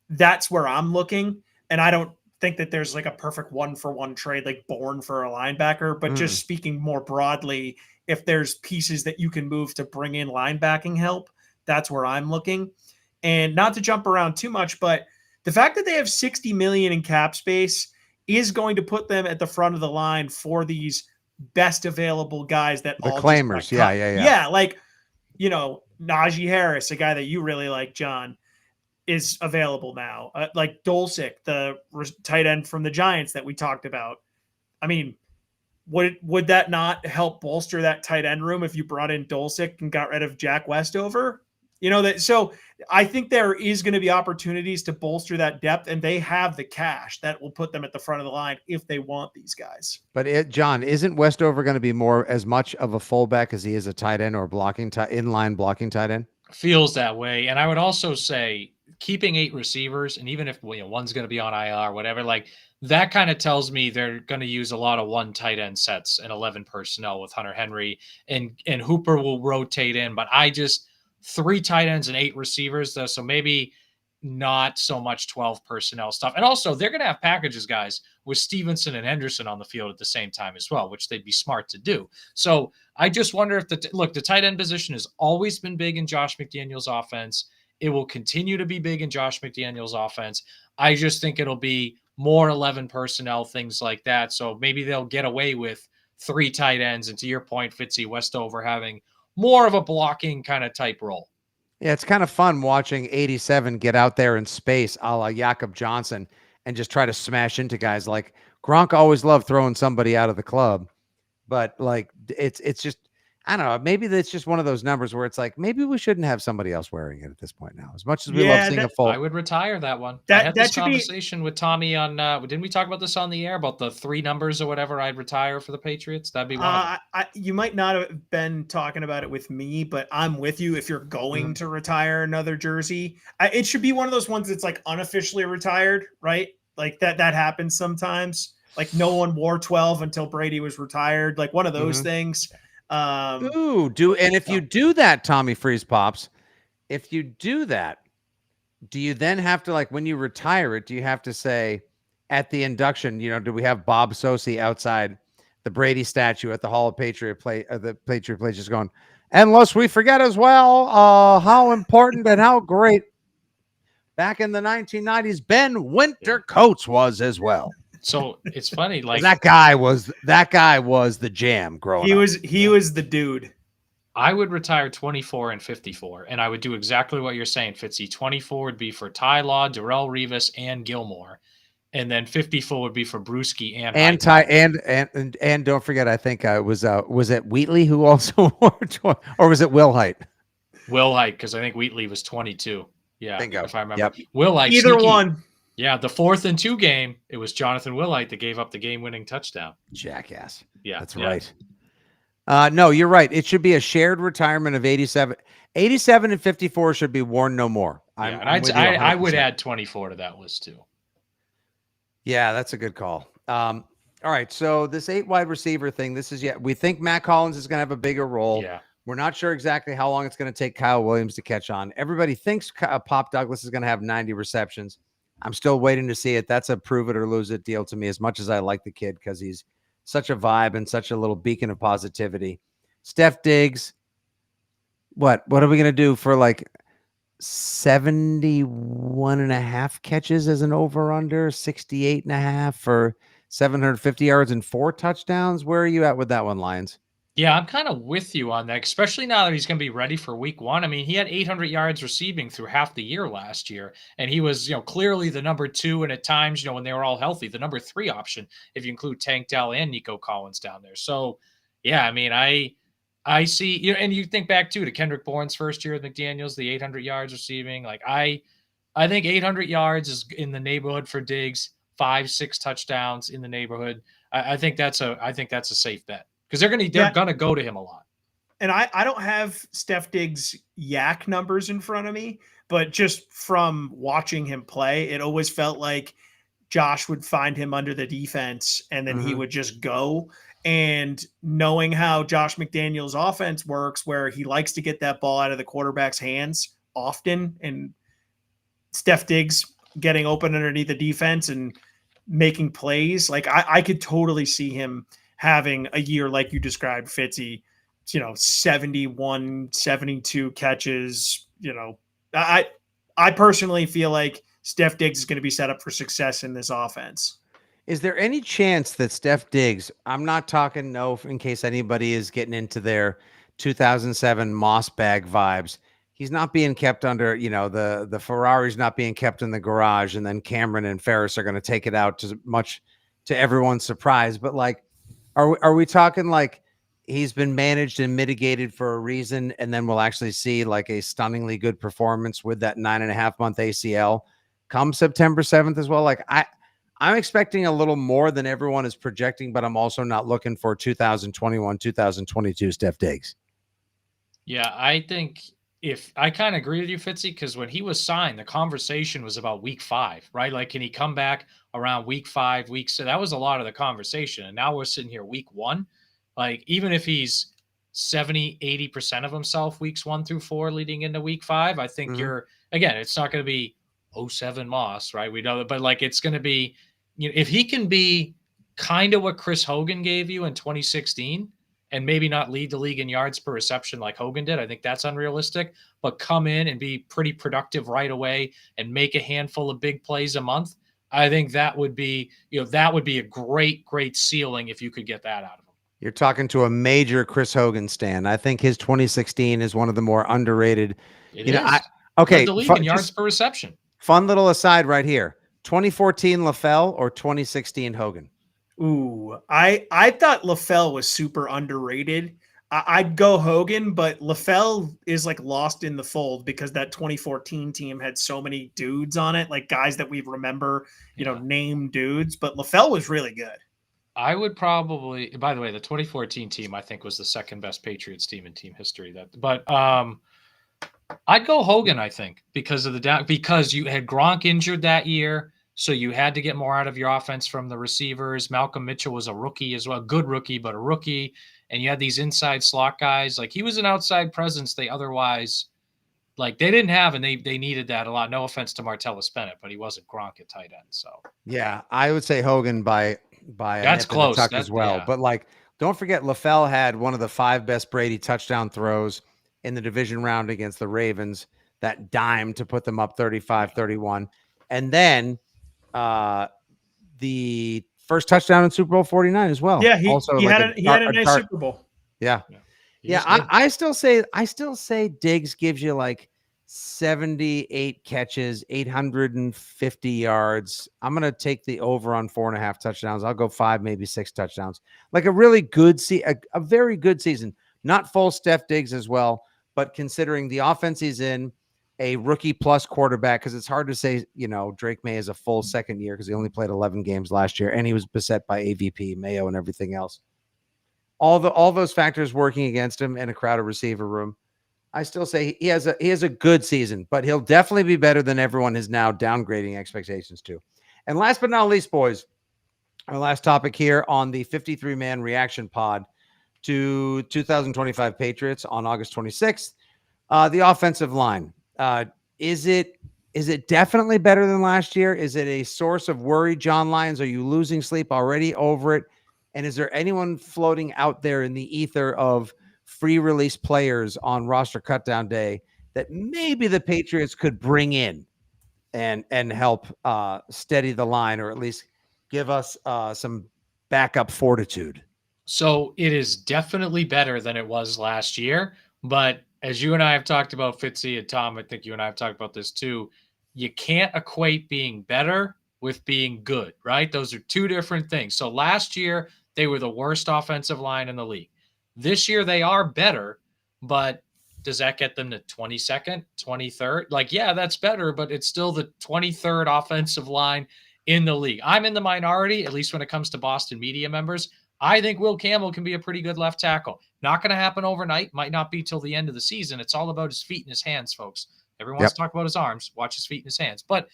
Speaker 8: that's where I'm looking. And I don't think that there's like a perfect 1-for-1 trade, like Bourne for a linebacker, but just speaking more broadly, if there's pieces that you can move to bring in linebacking help, that's where I'm looking. And not to jump around too much, but the fact that they have $60 million in cap space is going to put them at the front of the line for these best available guys that
Speaker 1: the
Speaker 8: all
Speaker 1: claimers.
Speaker 8: Yeah.
Speaker 1: Yeah.
Speaker 8: Like, Najee Harris, a guy that you really like, John, is available now. Like Dulcich, the tight end from the Giants that we talked about. I mean, would that not help bolster that tight end room if you brought in Dulcich and got rid of Jack Westover? So I think there is going to be opportunities to bolster that depth, and they have the cash that will put them at the front of the line if they want these guys.
Speaker 1: But John, isn't Westover going to be more as much of a fullback as he is a tight end or inline blocking tight end?
Speaker 7: Feels that way. And I would also say keeping 8 receivers, and even if one's going to be on IR or whatever, like that kind of tells me they're going to use a lot of 1 tight end sets and 11 personnel with Hunter Henry, and Hooper will rotate in. But 3 tight ends and 8 receivers, though. So maybe not so much 12 personnel stuff. And also, they're going to have packages, guys, with Stevenson and Henderson on the field at the same time as well, which they'd be smart to do. So I just wonder if the tight end position has always been big in Josh McDaniels' offense. It will continue to be big in Josh McDaniels' offense. I just think it'll be more 11 personnel, things like that. So maybe they'll get away with 3 tight ends. And to your point, Fitzy, Westover having more of a blocking kind of type role.
Speaker 1: Yeah, it's kind of fun watching 87 get out there in space a la Jakob Johnson and just try to smash into guys. Like Gronk always loved throwing somebody out of the club, but like it's just, I don't know, maybe that's just one of those numbers where it's like, maybe we shouldn't have somebody else wearing it at this point now. As much as we love seeing a full.
Speaker 7: I would retire that one. I had this conversation with Tommy on, didn't we talk about this on the air about the 3 numbers or whatever I'd retire for the Patriots? That'd be one.
Speaker 8: You might not have been talking about it with me, but I'm with you. If you're going to retire another jersey, it should be one of those ones that's like unofficially retired, right? Like that happens sometimes. Like no one wore 12 until Brady was retired. Like one of those things.
Speaker 1: And if you do that, Tommy Freeze Pops, if you do that, do you then have to, like, when you retire it, do you have to say at the induction, do we have Bob Sosi outside the Brady statue at the Hall of Patriot the Patriot Place just going, and lest we forget as well, how important and how great back in the 1990s, Ben Winter Coates was as well.
Speaker 7: So it's funny, like
Speaker 1: that guy was the jam growing up.
Speaker 8: He was the dude.
Speaker 7: I would retire 24 and 54, and I would do exactly what you're saying, Fitzy. 24 would be for Ty Law, Darrell Revis, and Gilmore, and then 54 would be for Brewski and
Speaker 1: Ty and don't forget, I think was it Wheatley who also wore 20, or was it Will Height?
Speaker 7: Will Height, because I think Wheatley was 22. Yeah,
Speaker 1: bingo.
Speaker 7: If I remember.
Speaker 1: Yep.
Speaker 7: Will Height,
Speaker 8: either one.
Speaker 7: Yeah, the 4th and 2 game, it was Jonathan Wilhite that gave up the game-winning touchdown.
Speaker 1: Jackass.
Speaker 7: Yeah,
Speaker 1: that's right. No, you're right. It should be a shared retirement of 87. 87 and 54 should be worn no more.
Speaker 7: I would add 24 to that list too.
Speaker 1: Yeah, that's a good call. All right, so this 8 wide receiver thing, we think Matt Collins is going to have a bigger role.
Speaker 7: Yeah.
Speaker 1: We're not sure exactly how long it's going to take Kyle Williams to catch on. Everybody thinks Pop Douglas is going to have 90 receptions. I'm still waiting to see it. That's a prove it or lose it deal to me, as much as I like the kid because he's such a vibe and such a little beacon of positivity. Steph Diggs, what are we going to do for like 71 and a half catches as an over-under, 68 and a half for 750 yards and 4 touchdowns? Where are you at with that one, Lyons?
Speaker 7: Yeah, I'm kind of with you on that, especially now that he's going to be ready for week 1. I mean, he had 800 yards receiving through half the year last year, and he was, clearly the number 2, and at times, when they were all healthy, the number 3 option, if you include Tank Dell and Nico Collins down there. So, yeah, I mean, I see, and you think back too to Kendrick Bourne's first year with McDaniels, the 800 yards receiving. Like I think 800 yards is in the neighborhood for Diggs, 5-6 touchdowns in the neighborhood. I think that's a safe bet. Because they're gonna go to him a lot.
Speaker 8: And I don't have Steph Diggs' yak numbers in front of me, but just from watching him play, it always felt like Josh would find him under the defense and then he would just go. And knowing how Josh McDaniels' offense works, where he likes to get that ball out of the quarterback's hands often, and Steph Diggs getting open underneath the defense and making plays, like I could totally see him having a year like you described, Fitzy, 71, 72 catches. I personally feel like Steph Diggs is going to be set up for success in this offense.
Speaker 1: Is there any chance that Steph Diggs, I'm not talking in case anybody is getting into their 2007 Moss bag vibes, he's not being kept under, the Ferrari's not being kept in the garage, and then Cameron and Ferris are going to take it out to everyone's surprise. But like, are we talking like he's been managed and mitigated for a reason, and then we'll actually see like a stunningly good performance with that 9.5-month ACL come September 7th as well. Like I'm expecting a little more than everyone is projecting, but I'm also not looking for 2021, 2022 Steph Diggs.
Speaker 7: Yeah, I think if I kind of agree with you, Fitzy, because when he was signed, the conversation was about week 5, right? Like, can he come back around week 5, week 6? That was a lot of the conversation. And now we're sitting here week 1. Like, even if he's 70, 80% of himself weeks 1 through 4 leading into week 5, I think you're, again, it's not going to be 07 Moss, right? We know that, but like, it's going to be, if he can be kind of what Chris Hogan gave you in 2016, and maybe not lead the league in yards per reception like Hogan did. I think that's unrealistic, but come in and be pretty productive right away and make a handful of big plays a month. I think that would be, that would be a great, great ceiling if you could get that out of him.
Speaker 1: You're talking to a major Chris Hogan stan. I think his 2016 is one of the more underrated.
Speaker 7: It is.
Speaker 1: Okay.
Speaker 7: Led the league in yards per reception.
Speaker 1: Fun little aside right here. 2014 LaFell or 2016 Hogan?
Speaker 8: Ooh, I thought LaFell was super underrated. I'd go Hogan, but LaFell is like lost in the fold because that 2014 team had so many dudes on it, like guys that we remember, name dudes. But LaFell was really good.
Speaker 7: I would probably, by the way, the 2014 team I think was the second best Patriots team in team history. But I'd go Hogan, I think, because you had Gronk injured that year. So you had to get more out of your offense from the receivers. Malcolm Mitchell was a rookie as well, good rookie, but a rookie. And you had these inside slot guys. Like, he was an outside presence they otherwise, like, they didn't have, and they needed that a lot. No offense to Martellus Bennett, but he wasn't Gronk at tight end. So
Speaker 1: yeah, I would say Hogan by
Speaker 7: that's close
Speaker 1: as well.
Speaker 7: Yeah.
Speaker 1: But like, don't forget, LaFell had one of the 5 best Brady touchdown throws in the division round against the Ravens. That dime to put them up 35-31, and then the first touchdown in Super Bowl 49 as well.
Speaker 8: Yeah, he had a nice
Speaker 1: dart.
Speaker 8: Super Bowl.
Speaker 1: Yeah. I still say Diggs gives you like 78 catches, 850 yards. I'm gonna take the over on 4.5 touchdowns. I'll go 5, maybe 6 touchdowns. Like a really good a very good season. Not full Steph Diggs as well, but considering the offense he's in, a rookie plus quarterback, because it's hard to say, Drake May is a full second year because he only played 11 games last year, and he was beset by AVP, Mayo, and everything else. All those factors working against him in a crowded receiver room. I still say he has a good season, but he'll definitely be better than everyone is now downgrading expectations to. And last but not least, boys, our last topic here on the 53-man reaction pod to 2025 Patriots on August 26th, the offensive line. Is it definitely better than last year? Is it a source of worry, John Lyons? Are you losing sleep already over it? And is there anyone floating out there in the ether of free release players on roster cutdown day that maybe the Patriots could bring in and help steady the line, or at least give us some backup fortitude?
Speaker 7: So it is definitely better than it was last year, but as you and I have talked about, Fitzy and Tom, I think you and I have talked about this too, you can't equate being better with being good, right? Those are two different things. So last year, they were the worst offensive line in the league. This year, they are better, but does that get them to 22nd, 23rd? Like, yeah, that's better, but it's still the 23rd offensive line in the league. I'm in the minority, at least when it comes to Boston media members. I think Will Campbell can be a pretty good left tackle. Not going to happen overnight. Might not be till the end of the season. It's all about his feet and his hands, folks. Everyone wants to talk about his arms. Watch his feet and his hands. But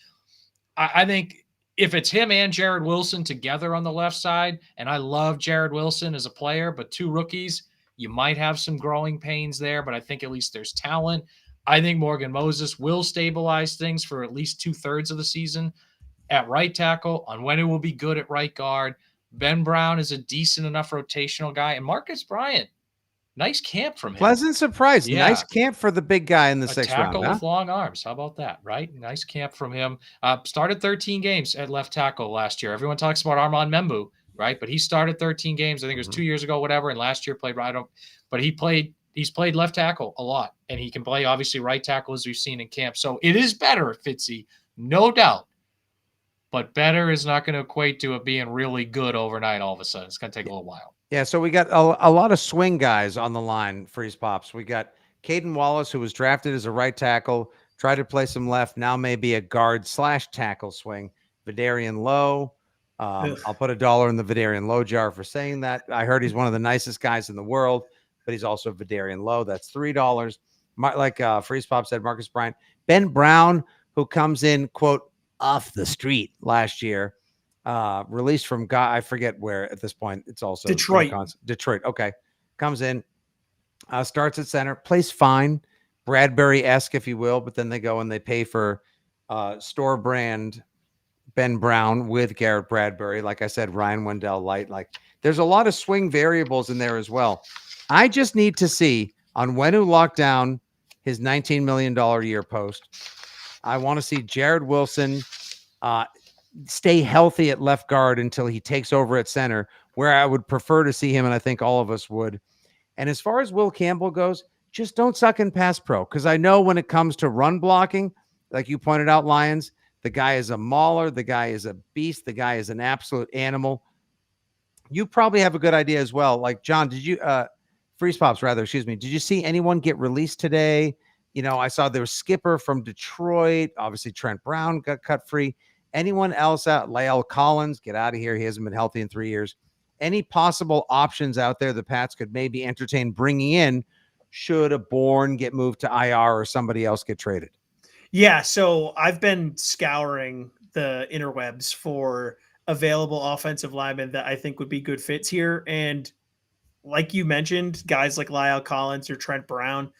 Speaker 7: I think if it's him and Jared Wilson together on the left side, and I love Jared Wilson as a player, but 2 rookies, you might have some growing pains there, but I think at least there's talent. I think Morgan Moses will stabilize things for at least 2/3 of the season at right tackle. On when it will be good at right guard. Ben Brown is a decent enough rotational guy. And Marcus Bryant, nice camp from him.
Speaker 1: Pleasant surprise.
Speaker 7: Yeah.
Speaker 1: Nice camp for the big guy in the 6th round.
Speaker 7: Tackle with long arms. How about that, right? Nice camp from him. Started 13 games at left tackle last year. Everyone talks about Armand Membu, right? But he started 13 games. I think it was 2 years ago, whatever. And last year played right. But he's played left tackle a lot. And he can play, obviously, right tackle, as we've seen in camp. So it is better, Fitzy, no doubt. But better is not going to equate to it being really good overnight all of a sudden. It's going to take a little while.
Speaker 1: Yeah, so we got a lot of swing guys on the line, Freeze Pops. We got Caden Wallace, who was drafted as a right tackle, tried to play some left, now maybe a guard / tackle swing. Vidarian Lowe. I'll put $1 in the Vidarian Lowe jar for saying that. I heard he's one of the nicest guys in the world, but he's also Vidarian Lowe. That's $3. Like Freeze Pop said, Marcus Bryant. Ben Brown, who comes in, quote, off the street last year. Released from I forget where at this point. It's also
Speaker 8: Detroit.
Speaker 1: Detroit. Okay. Comes in, starts at center, plays fine, Bradbury-esque, if you will, but then they go and they pay for store brand Ben Brown with Garrett Bradbury. Like I said, Ryan Wendell Light. Like there's a lot of swing variables in there as well. I just need to see on when to lock down his $19 million a year post. I want to see Jared Wilson stay healthy at left guard until he takes over at center, where I would prefer to see him, and I think all of us would. And as far as Will Campbell goes, just don't suck in pass pro, because I know when it comes to run blocking, like you pointed out, Lyons, the guy is a mauler, the guy is a beast, the guy is an absolute animal. You probably have a good idea as well. Like, John, did you Freeze Pops, rather, excuse me, did you see anyone get released today? You know, I saw there was Skipper from Detroit. Obviously, Trent Brown got cut free. Anyone else out? Lael Collins, get out of here. He hasn't been healthy in 3 years. Any possible options out there the Pats could maybe entertain bringing in should a Bourne get moved to IR or somebody else get traded?
Speaker 8: Yeah, so I've been scouring the interwebs for available offensive linemen that I think would be good fits here. And like you mentioned, guys like Lyle Collins or Trent Brown,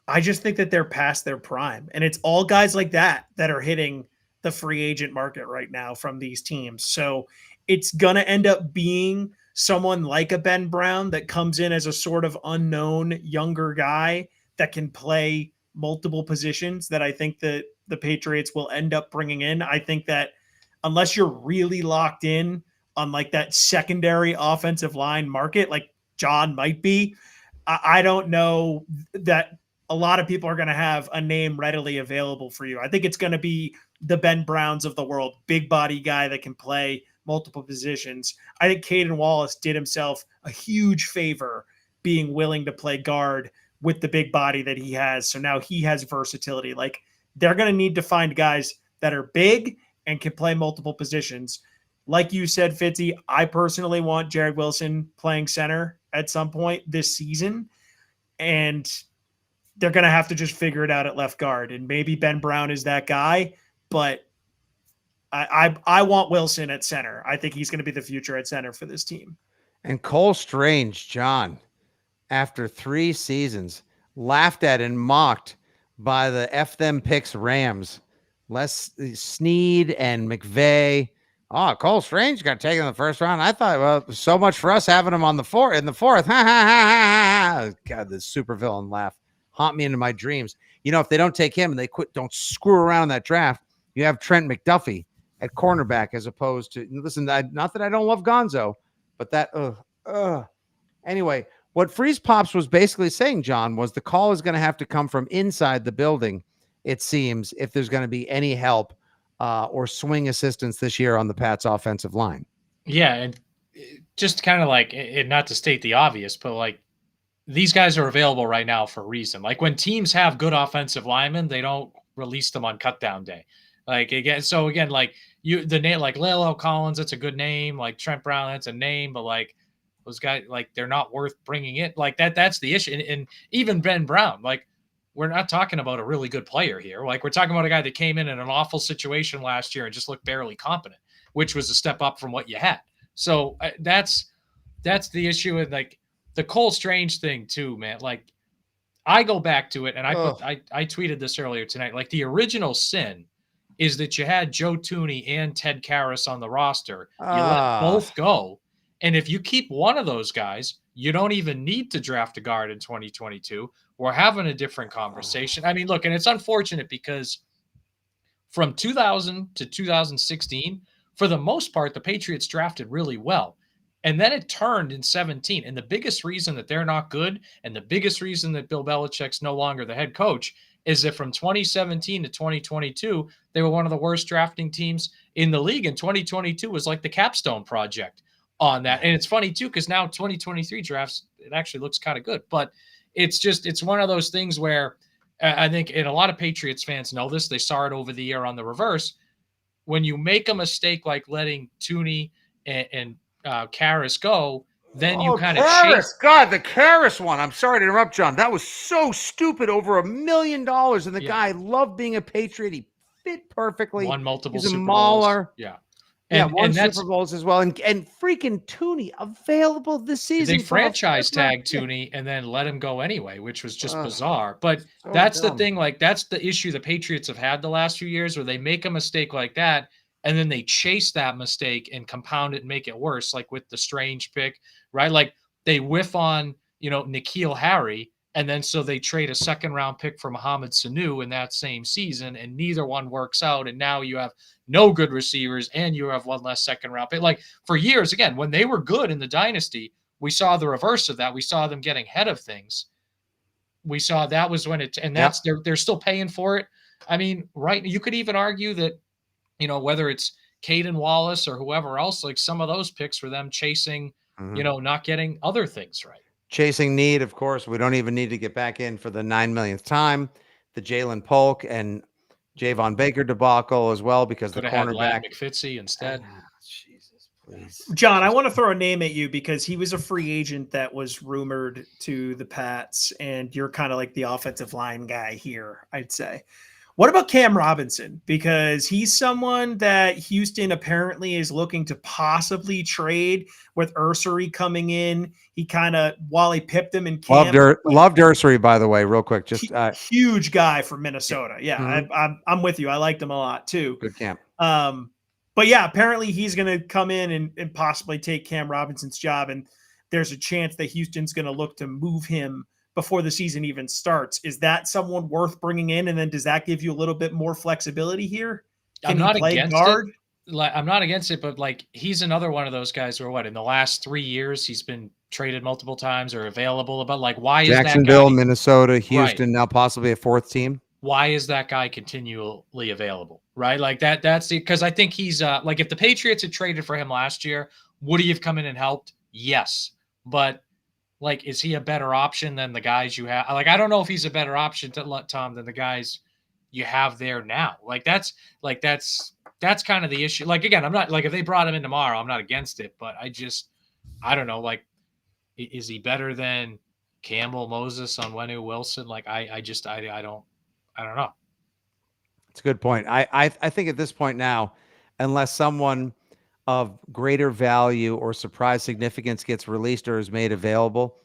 Speaker 8: I just think that they're past their prime. And it's all guys like that that are hitting the free agent market right now from these teams. So it's going to end up being someone like a Ben Brown that comes in as a sort of unknown younger guy that can play multiple positions that I think that the Patriots will end up bringing in. I think that unless you're really locked in on like that secondary offensive line market, like John might be, I don't know that a lot of people are going to have a name readily available for you. I think it's going to be the Ben Browns of the world, big body guy that can play multiple positions. I think Caden Wallace did himself a huge favor being willing to play guard with the big body that he has. So now he has versatility. Like they're going to need to find guys that are big and can play multiple positions. Like you said, Fitzy, I personally want Jared Wilson playing center at some point this season. And they're going to have to just figure it out at left guard. And maybe Ben Brown is that guy, but I want Wilson at center. I think he's going to be the future at center for this team.
Speaker 1: And Cole Strange, John, after 3 seasons, laughed at and mocked by the F them picks Rams. Les Snead and McVay. Oh, Cole Strange got taken in the first round. I thought, well, so much for us having him on the fourth. Ha ha ha ha ha. God, the supervillain laugh haunt me into my dreams. You know, if they don't take him and they don't screw around in that draft, you have Trent McDuffie at cornerback as opposed to, listen, not that I don't love Gonzo, but that, Anyway, what Freeze Pops was basically saying, John, was the call is going to have to come from inside the building, it seems, if there's going to be any help or swing assistance this year on the Pats offensive line.
Speaker 7: Yeah, and just kind of like, not to state the obvious, but like these guys are available right now for a reason. Like when teams have good offensive linemen, they don't release them on cutdown day. Like again, like the name, like Lael Collins, that's a good name. Like Trent Brown, that's a name, but like those guys, like they're not worth bringing in. Like that's the issue. And even Ben Brown, like we're not talking about a really good player here. Like we're talking about a guy that came in an awful situation last year and just looked barely competent, which was a step up from what you had. So that's the issue. And like the Cole Strange thing too, man. Like I go back to it, and I tweeted this earlier tonight. Like the original sin is that you had Joe Thuney and Ted Karras on the roster. You let both go. And if you keep one of those guys, you don't even need to draft a guard in 2022. We're having a different conversation. I mean, look, and it's unfortunate because from 2000 to 2016, for the most part, the Patriots drafted really well. And then it turned in 17. And the biggest reason that they're not good and the biggest reason that Bill Belichick's no longer the head coach is that from 2017 to 2022, they were one of the worst drafting teams in the league. And 2022 was like the capstone project. on that. And it's funny too, because now 2023 drafts, it actually looks kind of good. But it's one of those things where I think, and a lot of Patriots fans know this, they saw it over the year on the reverse. When you make a mistake like letting Tooney and Karras go, then you kind of chase.
Speaker 1: God, the Karras one. I'm sorry to interrupt, John. That was so stupid. Over $1 million, and the guy loved being a Patriot. He fit perfectly.
Speaker 7: Won multiple
Speaker 1: He's a
Speaker 7: Super
Speaker 1: mauler.
Speaker 7: Bowls. Yeah.
Speaker 1: Won Super Bowls as well, and freaking Tooney available this season.
Speaker 7: They franchise tagged Tooney and then let him go anyway, which was just bizarre. But
Speaker 1: so
Speaker 7: that's
Speaker 1: dumb.
Speaker 7: the thing. Like, that's the issue the Patriots have had the last few years, where they make a mistake like that, and then they chase that mistake and compound it and make it worse. Like with the Strange pick, right? Like they whiff on, N'Keal Harry, and then so they trade a second-round pick for Mohamed Sanu in that same season, and neither one works out. And now you have no good receivers, and you have one less second-round pick. Like for years, again, when they were good in the dynasty, we saw the reverse of that. We saw them getting ahead of things. We saw that was when they're still paying for it. I mean, right? You could even argue that, whether it's Caden Wallace or whoever else, like some of those picks were them chasing, not getting other things right.
Speaker 1: Chasing need, of course. We don't even need to get back in for the 9 millionth time. The Jalen Polk and Javon Baker debacle as well, because
Speaker 7: Could
Speaker 1: the
Speaker 7: have had
Speaker 1: cornerback.
Speaker 7: Fitzy instead.
Speaker 1: Jesus, please.
Speaker 8: John, I want to throw a name at you because he was a free agent that was rumored to the Pats, and you're kind of like the offensive line guy here, I'd say. What about Cam Robinson? Because he's someone that Houston apparently is looking to possibly trade with Ursery coming in. He kind of, Wally pipped him in camp.
Speaker 1: Loved Ursery, by the way, real quick. Just
Speaker 8: huge guy from Minnesota. Yeah, I'm with you. I liked him a lot too.
Speaker 1: Good camp.
Speaker 8: But yeah, apparently he's going to come in and possibly take Cam Robinson's job. And there's a chance that Houston's going to look to move him before the season even starts. Is that someone worth bringing in? And then does that give you a little bit more flexibility here?
Speaker 7: I'm not against it. I'm not against it, but like he's another one of those guys where in the last 3 years he's been traded multiple times or available. But like, why is
Speaker 1: Jacksonville,
Speaker 7: that guy,
Speaker 1: Minnesota, Houston, now possibly a fourth team?
Speaker 7: Why is that guy continually available? Right? Like that's because I think he's like, if the Patriots had traded for him last year, would he have come in and helped? Yes, but like, is he a better option than the guys you have? Like, I don't know if he's a better option Tom than the guys you have there now. That's kind of the issue. Like, again, I'm not like, if they brought him in tomorrow, I'm not against it, but I don't know. Like, is he better than Campbell, Moses, Onwenu, Wilson? Like, I don't know.
Speaker 1: It's a good point. I think at this point now, unless someone of greater value or surprise significance gets released or is made available,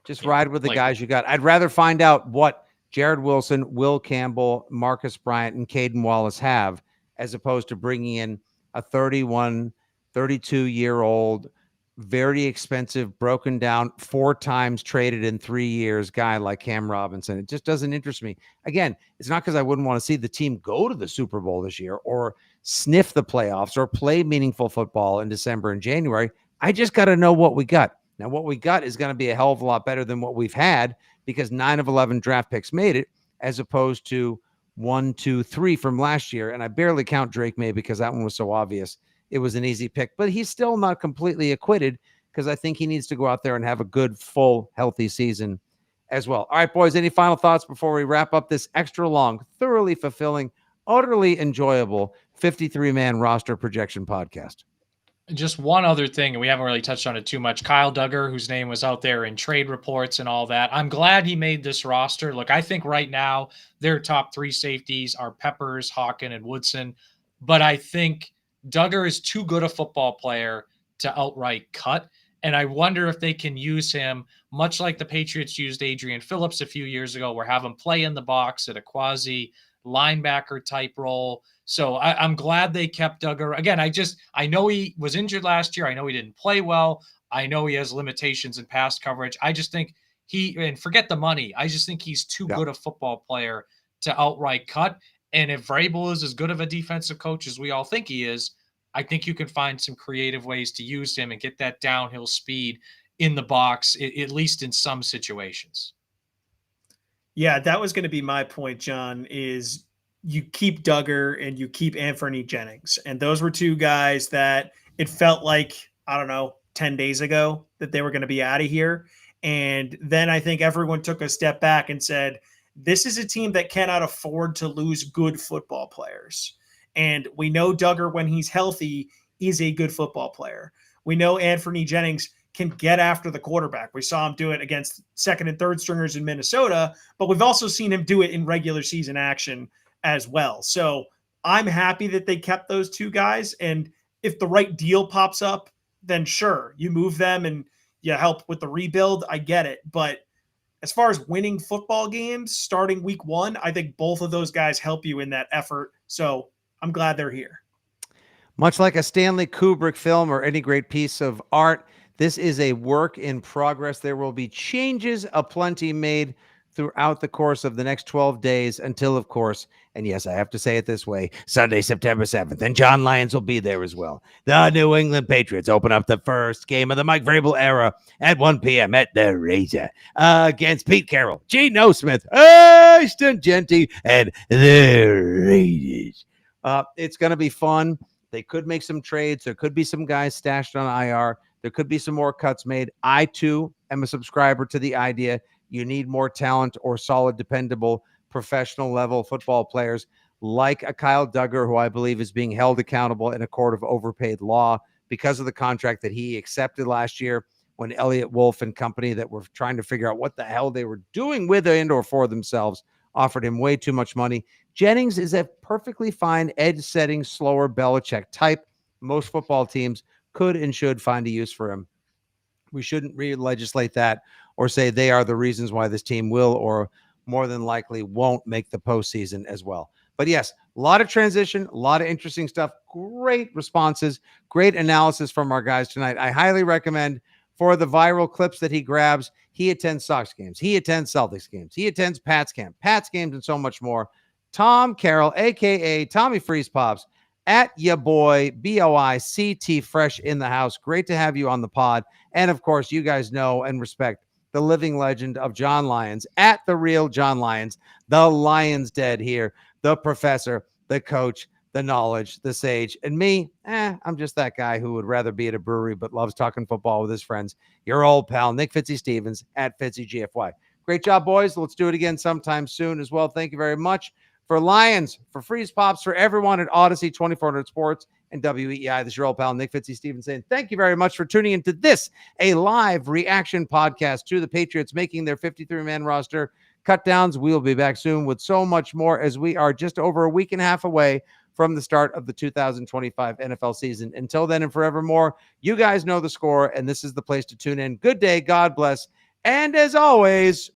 Speaker 1: just ride with the guys you got. I'd rather find out what Jared Wilson, Will Campbell, Marcus Bryant, and Caden Wallace have, as opposed to bringing in a 31, 32-year-old, very expensive, broken down, 4 times traded in 3 years guy like Cam Robinson. It just doesn't interest me. Again, it's not because I wouldn't want to see the team go to the Super Bowl this year or sniff the playoffs or play meaningful football in December and January. I just got to know what we got. Now, what we got is going to be a hell of a lot better than what we've had, because 9 of 11 draft picks made it, as opposed to 1, 2, 3 from last year. And I barely count Drake May because that one was so obvious. It was an easy pick, but he's still not completely acquitted, because I think he needs to go out there and have a good, full, healthy season as well. All right, boys, any final thoughts before we wrap up this extra long, thoroughly fulfilling, utterly enjoyable 53-man roster projection podcast?
Speaker 7: Just one other thing, and we haven't really touched on it too much. Kyle Duggar, whose name was out there in trade reports and all that. I'm glad he made this roster. Look, I think right now their top 3 safeties are Peppers, Hawken, and Woodson. But I think Duggar is too good a football player to outright cut. And I wonder if they can use him much like the Patriots used Adrian Phillips a few years ago, where have him play in the box at a quasi linebacker type role. So I'm glad they kept Duggar. Again, I know he was injured last year. I know he didn't play well. I know he has limitations in pass coverage. I just think and forget the money, I just think he's too good a football player to outright cut. And if Vrabel is as good of a defensive coach as we all think he is, I think you can find some creative ways to use him and get that downhill speed in the box, at least in some situations.
Speaker 8: Yeah, that was going to be my point, John, is you keep Duggar and you keep Anthony Jennings. And those were 2 guys that it felt like, I don't know, 10 days ago that they were going to be out of here. And then I think everyone took a step back and said, this is a team that cannot afford to lose good football players. And we know Duggar, when he's healthy, is a good football player. We know Anthony Jennings can get after the quarterback. We saw him do it against second and third stringers in Minnesota, but we've also seen him do it in regular season action as well. So I'm happy that they kept those two guys. And if the right deal pops up, then sure, you move them and you help with the rebuild. I get it. But as far as winning football games starting week 1, I think both of those guys help you in that effort. So I'm glad they're here.
Speaker 1: Much like a Stanley Kubrick film or any great piece of art, this is a work in progress. There will be changes aplenty made throughout the course of the next 12 days until, of course, and yes, I have to say it this way, Sunday, September 7th, and John Lyons will be there as well. The New England Patriots open up the first game of the Mike Vrabel era at 1 p.m. at the Razor against Pete Carroll, Geno Smith, Ashton Genty, and the Raiders. It's going to be fun. They could make some trades. There could be some guys stashed on IR. There could be some more cuts made. I, too, am a subscriber to the idea you need more talent or solid, dependable, professional level football players like a Kyle Duggar, who I believe is being held accountable in a court of overpaid law because of the contract that he accepted last year when Elliott Wolf and company that were trying to figure out what the hell they were doing with and or for themselves offered him way too much money. Jennings is a perfectly fine edge-setting, slower Belichick type. Most football teams could and should find a use for him. We shouldn't re-legislate that or say they are the reasons why this team will or more than likely won't make the postseason as well. But yes, a lot of transition, a lot of interesting stuff, great responses, great analysis from our guys tonight. I highly recommend for the viral clips that he grabs. He attends Sox games. He attends Celtics games. He attends Pats games, and so much more. Tom Carroll, a.k.a. Tommy Freeze Pops, at ya boy, BOICT Fresh in the house. Great to have you on the pod. And, of course, you guys know and respect the living legend of John Lyons, at the real John Lyons, the Lions dead here, the professor, the coach, the knowledge, the sage. And me, I'm just that guy who would rather be at a brewery but loves talking football with his friends. Your old pal, Nick Fitzy Stevens, at FitzyGFY. Great job, boys. Let's do it again sometime soon as well. Thank you very much. For Lions, for Freeze Pops, for everyone at Odyssey 2400 Sports and WEI, this is your old pal, Nick Fitzy Stevens, saying thank you very much for tuning into this, a live reaction podcast to the Patriots making their 53-man roster cut downs. We will be back soon with so much more as we are just over a week and a half away from the start of the 2025 NFL season. Until then and forevermore, you guys know the score, and this is the place to tune in. Good day, God bless, and as always,